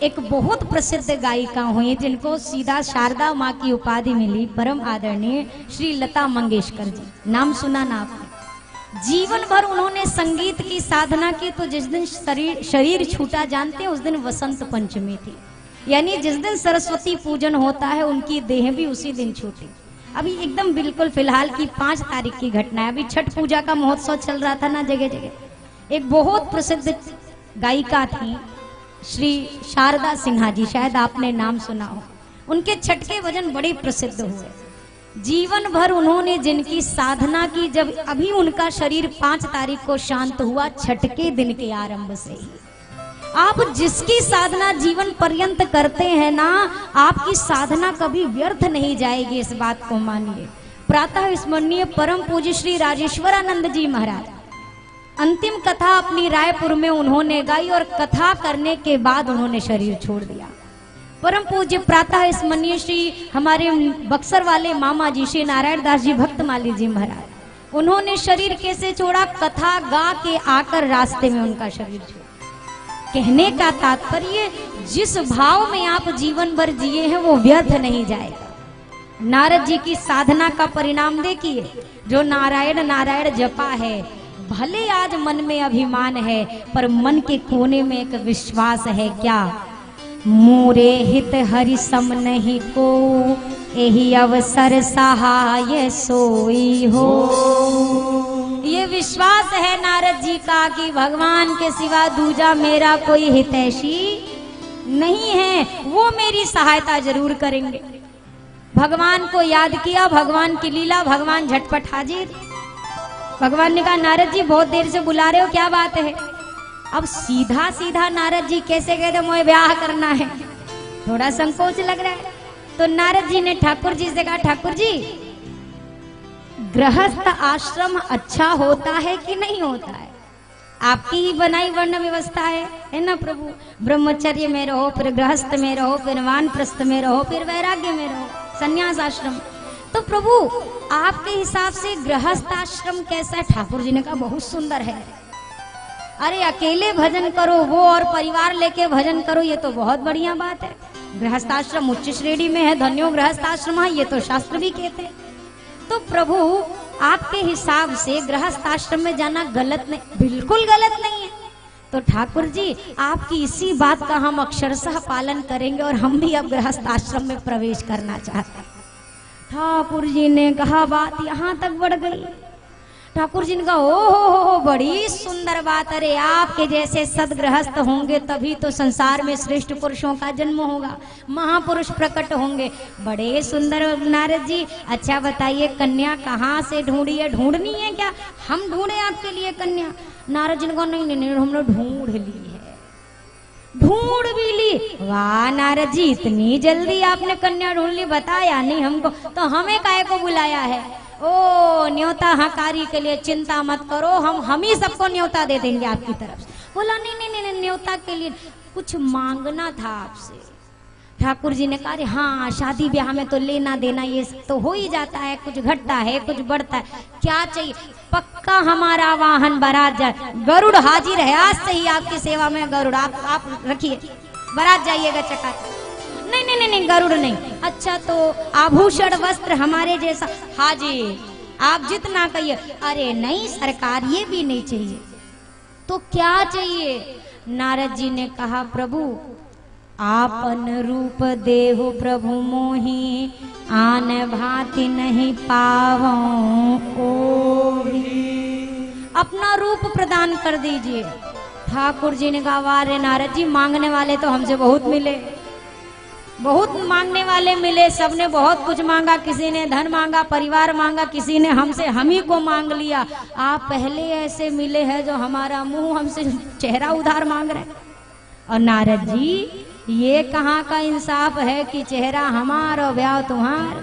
एक बहुत प्रसिद्ध गायिका हुई जिनको सीधा शारदा माँ की उपाधि मिली, परम आदरणीय श्री लता मंगेशकर जी, नाम सुना ना आपने? जीवन भर उन्होंने संगीत की साधना की, तो जिस दिन शरीर छूटा जानते हैं उस दिन वसंत पंचमी थी, यानी जिस दिन सरस्वती पूजन होता है उनकी देह भी उसी दिन छूटी। अभी एकदम बिल्कुल फिलहाल की 5 तारीख की घटना है। अभी छठ पूजा का महोत्सव चल रहा था ना जगह जगह। एक बहुत प्रसिद्ध गायिका थी श्री शारदा सिन्हा जी, शायद आपने नाम सुना हो। उनके छठ के भजन बड़े प्रसिद्ध हुए। जीवन भर उन्होंने जिनकी साधना की, जब अभी उनका शरीर 5 तारीख को शांत हुआ, छठ के दिन के आरंभ से ही। आप जिसकी साधना जीवन पर्यंत करते हैं ना, आपकी साधना कभी व्यर्थ नहीं जाएगी, इस बात को मानिए। प्रातः स्मरणीय परम पूज्य श्री राजेश्वरानंद जी महाराज, अंतिम कथा अपनी रायपुर में उन्होंने गाई और कथा करने के बाद उन्होंने शरीर छोड़ दिया। परम पूज्य प्रातः स्मरणीय श्री हमारे बक्सर वाले मामा जी श्री नारायण दास जी भक्तमाली जी महाराज, उन्होंने शरीर कैसे छोड़ा? कथा गा के आकर रास्ते में उनका शरीर छोड़ा। कहने का तात्पर्य, जिस भाव में आप जीवन भर जिए हैं वो व्यर्थ नहीं जाएगा। नारद जी की साधना का परिणाम देखिए, जो नारायण नारायण जपा है, भले आज मन में अभिमान है पर मन के कोने में एक विश्वास है। क्या? मोरे हित हरि सम नहीं को, यही अवसर सहाय सोई हो। ये विश्वास है नारद जी का कि भगवान के सिवा दूजा मेरा कोई हितैषी नहीं है, वो मेरी सहायता जरूर करेंगे। भगवान को याद किया, भगवान की लीला, भगवान झटपट हाजिर। भगवान ने कहा नारद जी बहुत देर से बुला रहे हो, क्या बात है? अब सीधा सीधा नारद जी कैसे कह रहे मुझे ब्याह करना है, थोड़ा संकोच लग रहा है। तो नारद जी ने ठाकुर जी से कहा ठाकुर जी, गृहस्थ आश्रम अच्छा होता है कि नहीं होता है? आपकी ही बनाई वर्ण व्यवस्था है ना प्रभु? ब्रह्मचर्य में रहो, फिर गृहस्थ में रहो, फिर वानप्रस्थ में रहो, फिर वैराग्य में रहो, संन्यास आश्रम। तो प्रभु आपके हिसाब से गृहस्थ आश्रम कैसा है? ठाकुर जी ने कहा बहुत सुंदर है। अरे अकेले भजन करो वो और परिवार लेके भजन करो, ये तो बहुत बढ़िया बात है। गृहस्थाश्रम उच्च श्रेणी में है, धन्यो गृहस्थाश्रम, ये तो शास्त्र भी कहते हैं। तो प्रभु आपके हिसाब से गृहस्थाश्रम में जाना गलत नहीं, बिल्कुल गलत नहीं है। तो ठाकुर जी आपकी इसी बात का हम अक्षरशः पालन करेंगे और हम भी अब गृहस्थाश्रम में प्रवेश करना चाहते हैं। ठाकुर जी ने कहा बात यहाँ तक बढ़ गई। ठाकुर जी ने कहा ओ बड़ी सुंदर बात, अरे आपके जैसे सदगृहस्थ होंगे तभी तो संसार में श्रेष्ठ पुरुषों का जन्म होगा, महापुरुष प्रकट होंगे। बड़े सुंदर नारद जी, अच्छा बताइए कन्या कहाँ से ढूंढी है? ढूंढनी है क्या? हम ढूंढे आपके लिए कन्या? नारद जी ने कहा नहीं, हमने ढूंढ ली है। ढूंढ भी ली? वाह नारद जी, इतनी जल्दी आपने कन्या ढूंढ ली, बताया नहीं हमको, तो हमें काहे को बुलाया है? ओ न्योता हकारी के लिए चिंता मत करो, हम ही सबको न्योता दे देंगे आपकी तरफ से। बोला नहीं, न्योता के लिए कुछ मांगना था आपसे। ठाकुर जी ने कहा हाँ, शादी ब्याह में तो लेना देना ये तो हो ही जाता है, कुछ घटता है कुछ बढ़ता है, क्या चाहिए? पक्का हमारा वाहन बारात जाए, गरुड़ हाजिर है, आज से ही आपकी सेवा में गरुड़ आप रखिए, बारात जाइएगा चका। नहीं, गरुड़ नहीं। अच्छा तो आभूषण वस्त्र हमारे जैसा? हाजी आप जितना कहिए। अरे नहीं सरकार, ये भी नहीं चाहिए। तो क्या चाहिए? नारद जी ने कहा प्रभु आपन रूप देहु प्रभु मोहि, आन भांति नहीं पावो कोई, अपना रूप प्रदान कर दीजिए। ठाकुर जी ने कहा वारे नारद जी, मांगने वाले तो हमसे बहुत मिले, बहुत मांगने वाले मिले, सबने बहुत कुछ मांगा, किसी ने धन मांगा, परिवार मांगा, किसी ने हमसे हम ही को मांग लिया। आप पहले ऐसे मिले हैं जो हमारा मुंह हमसे चेहरा उधार मांग रहे। और नारद जी ये कहाँ का इंसाफ है कि चेहरा हमारा और ब्याह तुम्हार?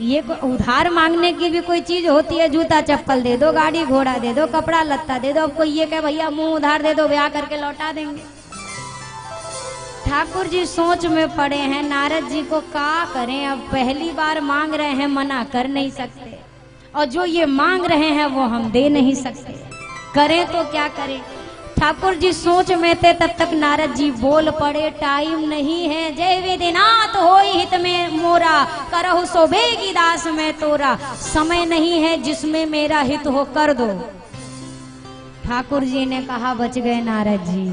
ये उधार मांगने की भी कोई चीज होती है? जूता चप्पल दे दो, गाड़ी घोड़ा दे दो, कपड़ा लत्ता दे दो, अब कोई ये कहे भैया मुंह उधार दे दो, ब्याह करके लौटा देंगे। ठाकुर जी सोच में पड़े हैं, नारद जी को क्या करें, अब पहली बार मांग रहे हैं, मना कर नहीं सकते, और जो ये मांग रहे हैं वो हम दे नहीं सकते, करें तो क्या करें? ठाकुर जी सोच में थे, तब तक नारद जी बोल पड़े टाइम नहीं है, जय वेदनाथ होई हित में मोरा, करहु सो बेगी दास में तोरा, समय नहीं है जिसमें मेरा हित हो कर दो। ठाकुर जी ने कहा बच गए नारद जी,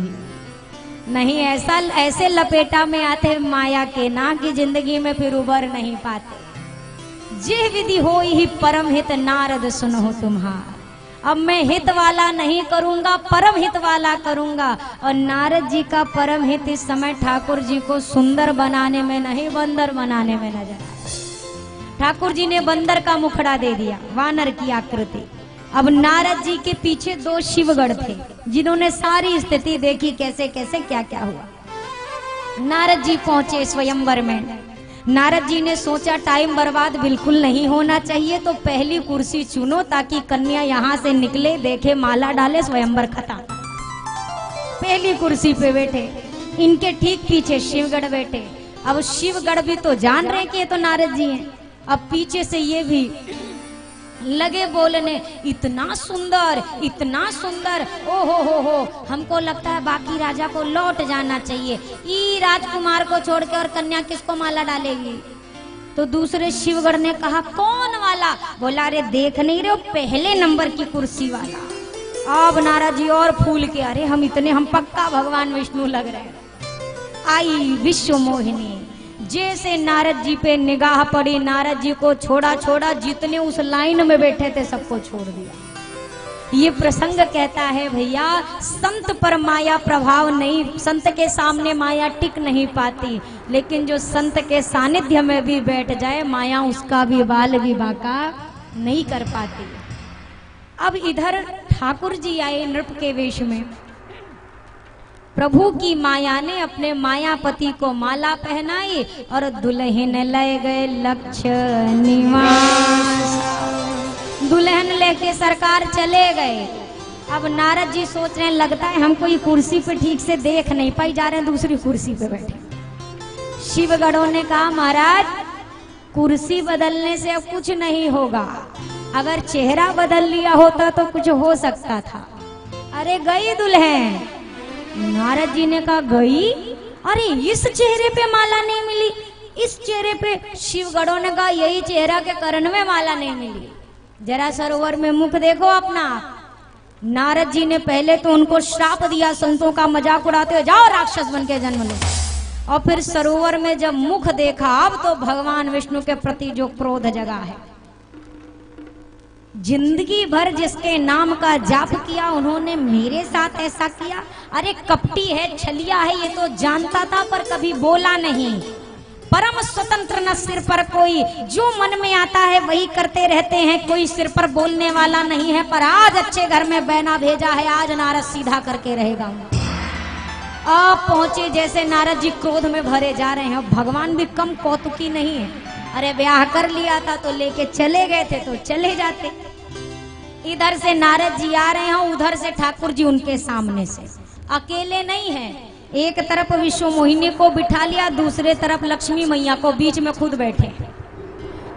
नहीं ऐसे लपेटा में आते माया के ना कि जिंदगी में फिर उबर नहीं पाते। जे विधि होई ही परम हित नारद सुनो तुम्हार, अब मैं हित वाला नहीं करूंगा, परम हित वाला करूंगा। और नारद जी का परम हित इस समय ठाकुर जी को सुंदर बनाने में नहीं, बंदर बनाने में नजर आया। ठाकुर जी ने बंदर का मुखड़ा दे दिया, वानर की आकृति। अब नारद जी के पीछे दो शिवगढ़ थे जिन्होंने सारी स्थिति देखी, कैसे कैसे क्या क्या हुआ। नारद जी पहुंचे स्वयंवर में। नारद जी ने सोचा टाइम बर्बाद बिल्कुल नहीं होना चाहिए, तो पहली कुर्सी चुनो ताकि कन्या यहाँ से निकले, देखे, माला डाले, स्वयंवर खत्म। पहली कुर्सी पे बैठे, इनके ठीक पीछे शिवगढ़ बैठे। अब शिवगढ़ भी तो जान रहे कि ये तो नारद जी हैं। अब पीछे से ये भी लगे बोलने, इतना सुंदर, इतना सुंदर, ओ हो, हमको लगता है बाकी राजा को लौट जाना चाहिए, ई राजकुमार को छोड़ के और कन्या किसको माला डालेगी? तो दूसरे शिवगढ़ ने कहा कौन वाला? बोला अरे देख नहीं रहे हो, पहले नंबर की कुर्सी वाला। अब नारद जी और फूल के, अरे हम पक्का भगवान विष्णु लग रहे हैं। आई विश्व मोहिनी, जैसे नारद जी पे निगाह पड़ी, नारद जी को छोड़ा, जितने उस लाइन में बैठे थे सबको छोड़ दिया। ये प्रसंग कहता है भैया, संत पर माया प्रभाव नहीं, संत के सामने माया टिक नहीं पाती, लेकिन जो संत के सानिध्य में भी बैठ जाए, माया उसका भी बाल भी बाका नहीं कर पाती। अब इधर ठाकुर जी आए नृप के वेश में। प्रभु की माया ने अपने मायापति को माला पहनाई और दुल्हन ले गए लक्ष्य निवास। दुल्हन लेके सरकार चले गए। अब नारद जी सोच रहे हैं, लगता है हम कोई कुर्सी पे ठीक से देख नहीं पाई, जा रहे हैं दूसरी कुर्सी पे बैठे। शिवगढ़ों ने कहा महाराज कुर्सी बदलने से अब कुछ नहीं होगा, अगर चेहरा बदल लिया होता तो कुछ हो सकता था, अरे गई दुल्हन। नारद जी ने कहा गई? अरे इस चेहरे पे माला नहीं मिली, इस चेहरे पे। शिवगढ़ों ने कहा यही चेहरा के कारण में माला नहीं मिली, जरा सरोवर में मुख देखो अपना। नारद जी ने पहले तो उनको श्राप दिया, संतों का मजाक उड़ाते हो, जाओ राक्षस बन के जन्म लो। और फिर सरोवर में जब मुख देखा, अब तो भगवान विष्णु के प्रति जो क्रोध जगा है, जिंदगी भर जिसके नाम का जाप किया, उन्होंने मेरे साथ ऐसा किया। अरे कपटी है, छलिया है, ये तो जानता था पर कभी बोला नहीं। परम स्वतंत्र, न सिर पर कोई, जो मन में आता है वही करते रहते हैं, कोई सिर पर बोलने वाला नहीं है। पर आज अच्छे घर में बहना भेजा है, आज नारद सीधा करके रहेगा। अब पहुंचे जैसे नारद जी क्रोध में भरे जा रहे हैं। भगवान भी कम कौतुकी नहीं है। अरे ब्याह कर लिया था तो लेके चले गए थे तो चले जाते। इधर से नारद जी आ रहे हैं, उधर से ठाकुर जी उनके सामने से। अकेले नहीं है, एक तरफ विश्व मोहिनी को बिठा लिया, दूसरे तरफ लक्ष्मी मैया को, बीच में खुद बैठे।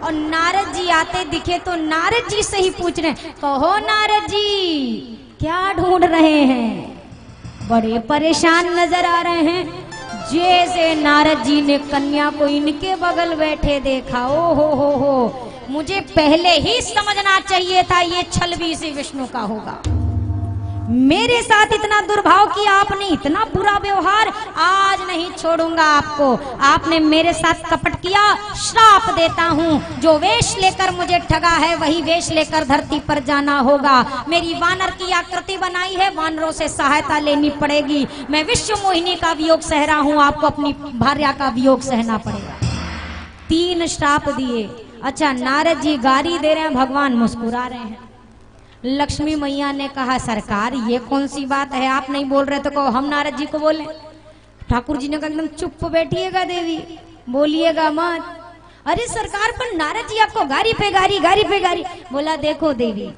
और नारद जी आते दिखे तो नारद जी से ही पूछ रहे, कहो नारद जी क्या ढूंढ रहे हैं? बड़े परेशान नजर आ रहे हैं। जैसे नारद जी ने कन्या को इनके बगल बैठे देखा, ओ हो, मुझे पहले ही समझना चाहिए था ये छल भी इसी विष्णु का होगा। मेरे साथ इतना दुर्भाव किया आपने, इतना बुरा व्यवहार, आज नहीं छोड़ूंगा आपको। आपने मेरे साथ कपट किया, श्राप देता हूँ। जो वेश लेकर मुझे ठगा है वही वेश लेकर धरती पर जाना होगा। मेरी वानर की आकृति बनाई है, वानरों से सहायता लेनी पड़ेगी। मैं विश्व मोहिनी का वियोग सह रहा हूँ, आपको अपनी भार्या का वियोग सहना पड़ेगा। 3 श्राप दिए। अच्छा, नारद जी गारी दे रहे हैं, भगवान मुस्कुरा रहे हैं। लक्ष्मी मैया ने कहा सरकार ये कौन सी बात है, आप नहीं बोल रहे तो कहो हम नारद जी को बोले। ठाकुर जी ने कहा एकदम चुप बैठिएगा देवी, बोलिएगा मत। अरे सरकार पर नारद जी आपको गारी पे गारी, गारी पे गारी। बोला देखो देवी,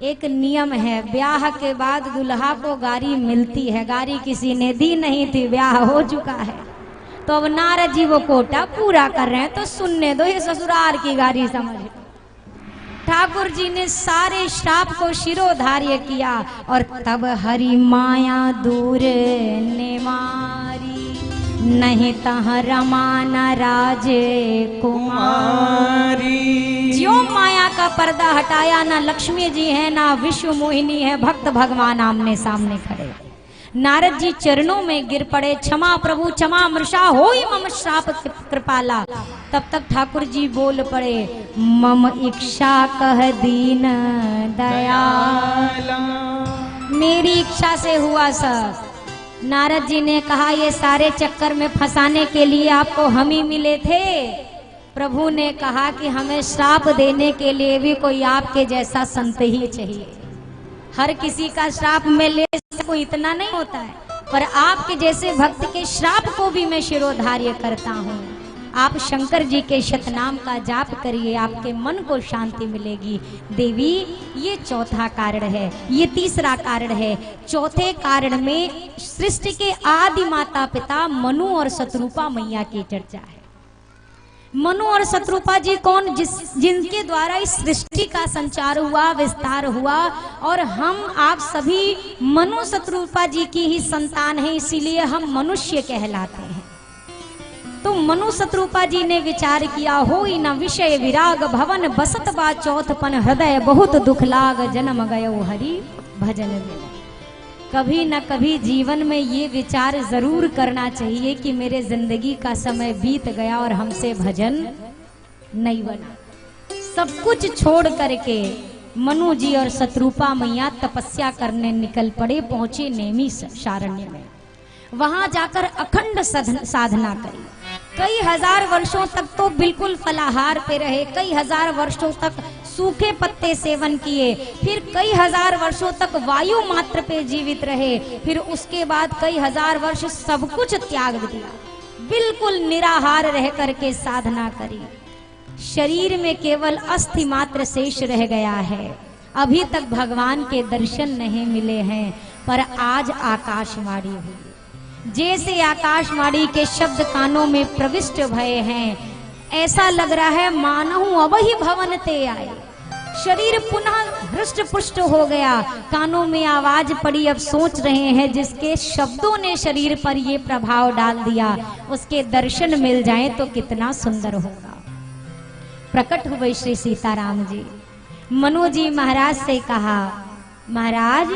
एक नियम है, ब्याह के बाद दुल्हा को गारी मिलती है, गारी किसी ने दी नहीं थी, ब्याह हो चुका है। तो अब नारद जी वो कोटा पूरा कर रहे हैं तो सुनने दो, ये ससुराल की गारी समझ। ठाकुर जी ने सारे श्राप को शिरोधार्य किया और तब हरि माया दूर ने मारी, नहीं तह रमा न राजे कुमारी। ज्यो माया का पर्दा हटाया, ना लक्ष्मी जी है ना विश्व मोहिनी है, भक्त भगवान आमने सामने खड़े। नारद जी चरणों में गिर पड़े, क्षमा प्रभु क्षमा, मृषा होई मम श्राप कृपाला। तब तक ठाकुर जी बोल पड़े, मम इच्छा कह दीन दयाला, मेरी इच्छा से हुआ सब। नारद जी ने कहा ये सारे चक्कर में फंसाने के लिए आपको हम ही मिले थे। प्रभु ने कहा कि हमें श्राप देने के लिए भी कोई आपके जैसा संत ही चाहिए। हर किसी का श्राप में ले कोई इतना नहीं होता है, पर आपके जैसे भक्त के श्राप को भी मैं शिरोधार्य करता हूँ। आप शंकर जी के शतनाम का जाप करिए, आपके मन को शांति मिलेगी। देवी ये चौथा कारण है, ये तीसरा कारण है। चौथे कारण में सृष्टि के आदि माता पिता मनु और शत्रुपा मैया की चर्चा है। मनु और शत्रुपा जी कौन? जिनके द्वारा इस सृष्टि का संचार हुआ, विस्तार हुआ, और हम आप सभी मनु शत्रुपा जी की ही संतान हैं, इसीलिए हम मनुष्य कहलाते हैं। तो मनु शत्रुपा जी ने विचार किया, होई न विषय विराग भवन, बसत बा चौथपन हृदय, बहुत दुख लाग जन्म गयो हरि भजन में। कभी न कभी जीवन में ये विचार जरूर करना चाहिए कि मेरे जिंदगी का समय बीत गया और हमसे भजन नहीं बना। सब कुछ छोड़ करके मनु जी और शत्रुपा मैया तपस्या करने निकल पड़े, पहुंचे नेमी शारण्य में। वहां जाकर अखंड साधना करी। कई हजार वर्षों तक तो बिल्कुल फलाहार पे रहे, कई हजार वर्षों तक सूखे पत्ते सेवन किए, फिर कई हजार वर्षों तक वायु मात्र पे जीवित रहे, फिर उसके बाद कई हजार वर्ष सब कुछ त्याग दिया, बिल्कुल निराहार रह करके साधना करी। शरीर में केवल अस्थि मात्र शेष रह गया है। अभी तक भगवान के दर्शन नहीं मिले हैं, पर आज आकाशवाणी हुई। जैसे आकाशवाणी के शब्द कानों में प्रविष्ट भये हैं, ऐसा लग रहा है मानहु अब ही भवन ते आए। शरीर पुनः हृष्ट पुष्ट हो गया, कानों में आवाज पड़ी। अब सोच रहे हैं जिसके शब्दों ने शरीर पर ये प्रभाव डाल दिया, उसके दर्शन मिल जाएं तो कितना सुंदर होगा। प्रकट हुए श्री सीताराम जी। मनु जी महाराज से कहा, महाराज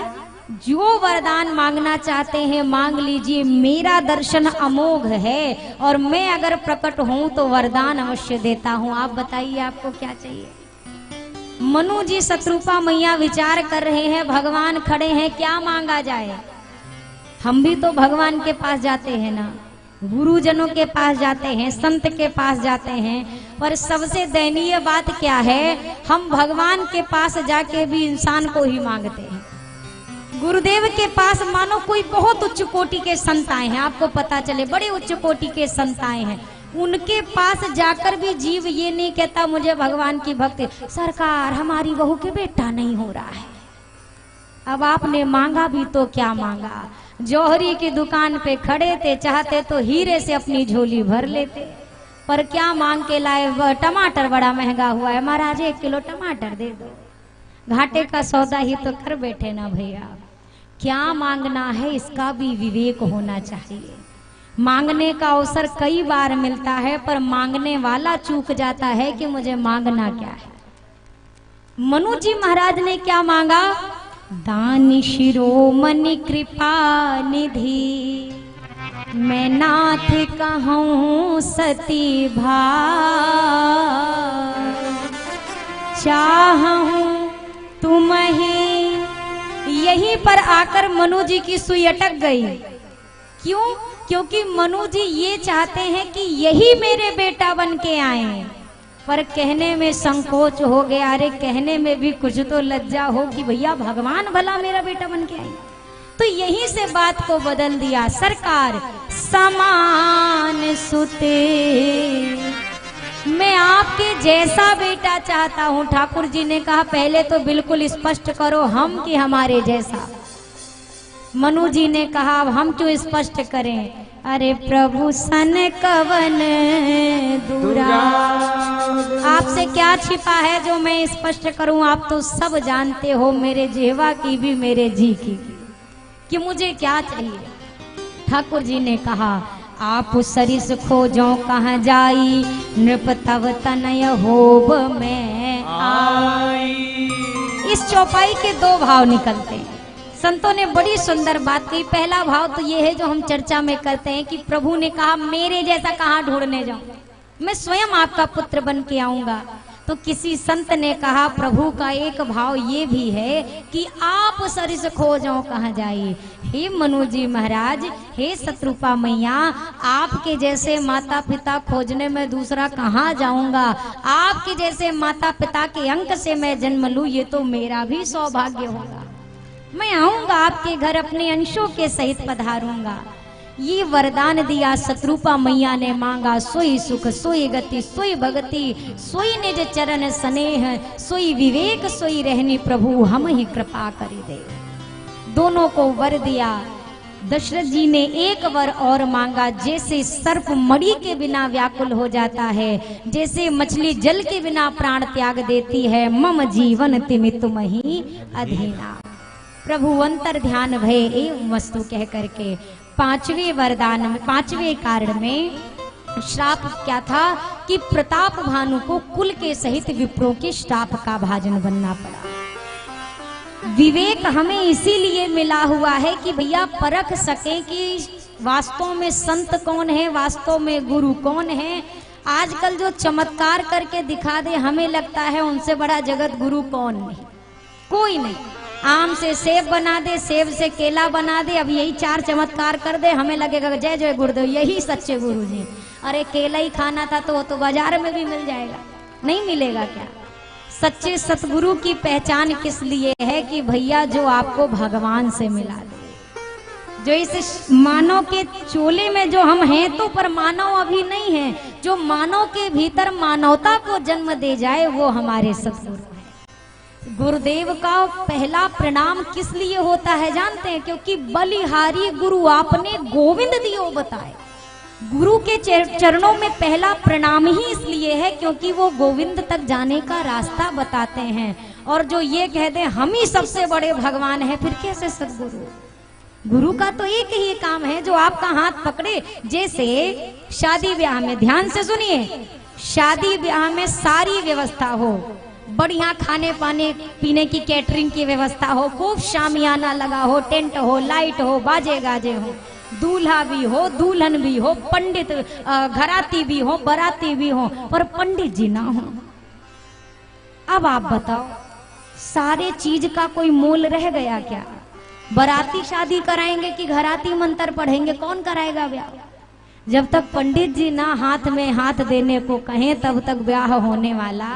जो वरदान मांगना चाहते हैं मांग लीजिए, मेरा दर्शन अमोघ है और मैं अगर प्रकट हूं तो वरदान अवश्य देता हूं। आप बताइए आपको क्या चाहिए। मनु जी शत्रुपा मैया विचार कर रहे हैं, भगवान खड़े हैं, क्या मांगा जाए। हम भी तो भगवान के पास जाते हैं ना, गुरुजनों के पास जाते हैं, संत के पास जाते हैं, पर सबसे दयनीय बात क्या है, हम भगवान के पास जाके भी इंसान को ही मांगते हैं। गुरुदेव के पास मानो कोई बहुत उच्च कोटि के संत आए हैं, आपको पता चले बड़े उच्च कोटि के संत आए हैं, उनके पास जाकर भी जीव ये नहीं कहता मुझे भगवान की भक्ति, सरकार हमारी बहू के बेटा नहीं हो रहा है। अब आपने मांगा भी तो क्या मांगा, जौहरी की दुकान पे खड़े थे, चाहते तो हीरे से अपनी झोली भर लेते, पर क्या मांग के लाए, टमाटर बड़ा महंगा हुआ है, महाराज 1 किलो टमाटर दे दो। घाटे का सौदा ही तो कर बैठे ना भैया। क्या मांगना है इसका भी विवेक होना चाहिए। मांगने का अवसर कई बार मिलता है, पर मांगने वाला चूक जाता है कि मुझे मांगना क्या है। मनु जी महाराज ने क्या मांगा, दान शिरोमणि कृपा निधि, मैं नाथ कहूँ सती भाई, चाहूं तुम ही। यहीं पर आकर मनु जी की सुई अटक गई। क्यों? क्योंकि मनु जी ये चाहते हैं कि यही मेरे बेटा बन के आए, पर कहने में संकोच हो गया। अरे कहने में भी कुछ तो लज्जा हो कि भैया भगवान भला मेरा बेटा बन के आए। तो यहीं से बात को बदल दिया, सरकार समान सुते, मैं आपके जैसा बेटा चाहता हूँ। ठाकुर जी ने कहा पहले तो बिल्कुल स्पष्ट करो, हम कि हमारे जैसा। मनु जी ने कहा अब हम क्यों स्पष्ट करें, अरे प्रभु सन कवन दूरा, आपसे क्या छिपा है जो मैं स्पष्ट करूं। आप तो सब जानते हो, मेरे जेवा की भी मेरे जी की भी, कि मुझे क्या चाहिए। ठाकुर जी ने कहा आप सरिस खोजो कहाँ जाई, नृप तव तनय होब में आई। इस चौपाई के 2 भाव निकलते हैं। संतों ने बड़ी सुंदर बात कही। पहला भाव तो ये है जो हम चर्चा में करते हैं कि प्रभु ने कहा मेरे जैसा कहाँ ढूंढने जाऊं, मैं स्वयं आपका पुत्र बन के आऊंगा। तो किसी संत ने कहा प्रभु का एक भाव ये भी है कि आप सरिस खोजो कहाँ जाइए। हे मनु जी महाराज, हे शत्रुपा मैया, आपके जैसे माता पिता खोजने में दूसरा कहाँ जाऊंगा। आपके जैसे माता पिता के अंक से मैं जन्म लूं, ये तो मेरा भी सौभाग्य होगा। मैं आऊंगा आपके घर, अपने अंशों के सहित पधारूंगा। ये वरदान दिया शत्रुपा मैया ने मांगा, सोई सुख सोई गति सोई भगति सोई निज चरण स्नेह, सोई विवेक सोई रहनी प्रभु हम ही कृपा करी दे। दोनों को वर दिया। दशरथ जी ने एक वर और मांगा, जैसे सर्प मणि के बिना व्याकुल हो जाता है, जैसे मछली जल के बिना प्राण त्याग देती है, मम जीवन तिमि तुम ही अधीना। प्रभु अंतर ध्यान भय एवं वस्तु कह करके 5वें वरदान में 5वें कारण में श्राप क्या था कि प्रताप भानु को कुल के सहित विप्रों के श्राप का भाजन बनना पड़ा। विवेक हमें इसीलिए मिला हुआ है कि भैया परख सके कि वास्तव में संत कौन है, वास्तव में गुरु कौन है। आजकल जो चमत्कार करके दिखा दे, हमें लगता है उनसे बड़ा जगत गुरु कौन नहीं, कोई नहीं। आम से सेब बना दे, सेब से केला बना दे, अब यही 4 चमत्कार कर दे, हमें लगेगा जय जय गुरुदेव यही सच्चे गुरु जी। अरे केला ही खाना था तो वो तो बाजार में भी मिल जाएगा, नहीं मिलेगा क्या। सच्चे सतगुरु की पहचान किस लिए है कि भैया जो आपको भगवान से मिला दे। जो इस मानव के चोले में जो हम हैं तो पर मानव अभी नहीं है, जो मानव के भीतर मानवता को जन्म दे जाए वो हमारे सतगुरु है। गुरुदेव का पहला प्रणाम किस लिए होता है जानते हैं? क्योंकि बलिहारी गुरु आपने गोविंद दियो बताए। गुरु के चरणों में पहला प्रणाम ही इसलिए है क्योंकि वो गोविंद तक जाने का रास्ता बताते हैं। और जो ये कह दे हम ही सबसे बड़े भगवान हैं, फिर कैसे सदगुरु? गुरु का तो एक ही काम है जो आपका हाथ पकड़े। जैसे शादी ब्याह में, ध्यान से सुनिए, शादी ब्याह में सारी व्यवस्था हो, बढ़िया खाने पाने पीने की कैटरिंग की व्यवस्था हो, खूब शामियाना लगा हो, टेंट हो, लाइट हो, बाजे गाजे हो, दूल्हा भी हो, दुल्हन भी हो, पंडित घराती भी हो, बराती भी हो, पर पंडित जी ना हो। अब आप बताओ, सारे चीज का कोई मोल रह गया क्या? बराती शादी कराएंगे कि घराती मंत्र पढ़ेंगे? कौन कराएगा ब्याह? जब तक पंडित जी ना हाथ में हाथ देने को कहें तब तक ब्याह होने वाला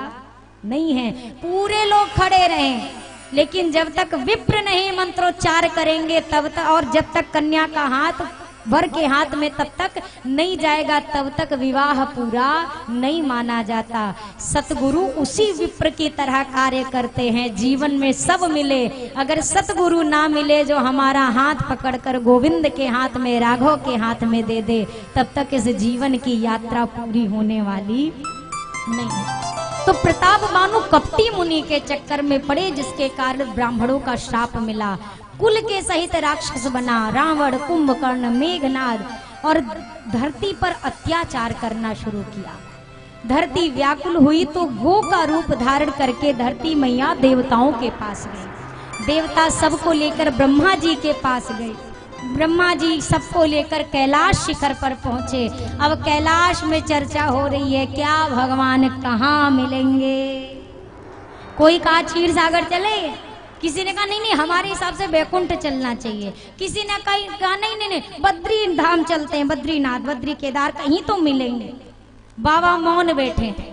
नहीं है। पूरे लोग खड़े रहें, लेकिन जब तक विप्र नहीं मंत्रोच्चार करेंगे तब तक, और जब तक कन्या का हाथ वर के हाथ में तब तक नहीं जाएगा, तब तक विवाह पूरा नहीं माना जाता। सतगुरु उसी विप्र की तरह कार्य करते हैं। जीवन में सब मिले, अगर सतगुरु ना मिले जो हमारा हाथ पकड़कर गोविंद के हाथ में, राघव के हाथ में दे दे, तब तक इस जीवन की यात्रा पूरी होने वाली नहीं है। तो प्रताप बानु कपटी मुनि के चक्कर में पड़े, जिसके कारण ब्राह्मणों का श्राप मिला, कुल के सहित राक्षस बना, रावण, कुंभकर्ण, मेघनाद, और धरती पर अत्याचार करना शुरू किया। धरती व्याकुल हुई तो गो का रूप धारण करके धरती मैया देवताओं के पास गई। देवता सबको लेकर ब्रह्मा जी के पास गए। ब्रह्मा जी सबको लेकर कैलाश शिखर पर पहुंचे। अब कैलाश में चर्चा हो रही है, क्या भगवान कहाँ मिलेंगे? कोई कहा क्षीर सागर चले, किसी ने कहा नहीं नहीं हमारे हिसाब से बैकुंठ चलना चाहिए, किसी ने कहा नहीं नहीं नहीं बद्री धाम चलते हैं, बद्रीनाथ, बद्री केदार कहीं तो मिलेंगे। बाबा मौन बैठे थे।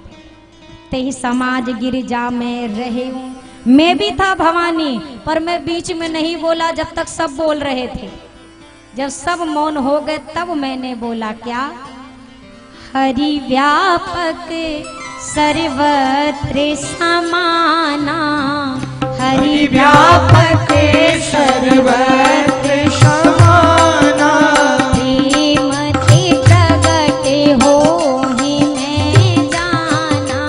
तेहि समाज गिरिजा में रहे हूं, मैं भी था भवानी, पर मैं बीच में नहीं बोला जब तक सब बोल रहे थे। जब सब मौन हो गए तब मैंने बोला, क्या? हरि व्यापक सर्वत्र समाना, हरि व्यापक सर्वत्र समाना, प्रेम ते प्रगट हो ही मैं जाना,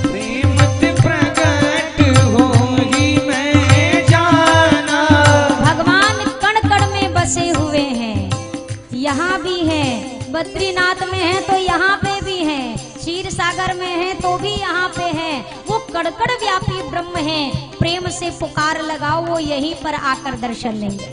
प्रेम ते प्रगट हो ही मैं जाना। भगवान कण कण में बसे हुए हैं, यहाँ भी हैं, बद्रीनाथ में है तो यहाँ पे भी हैं, क्षीर सागर में है तो भी यहाँ पे है। वो कड़कड़ व्यापी ब्रह्म है। प्रेम से पुकार लगाओ, वो यहीं पर आकर दर्शन लेंगे।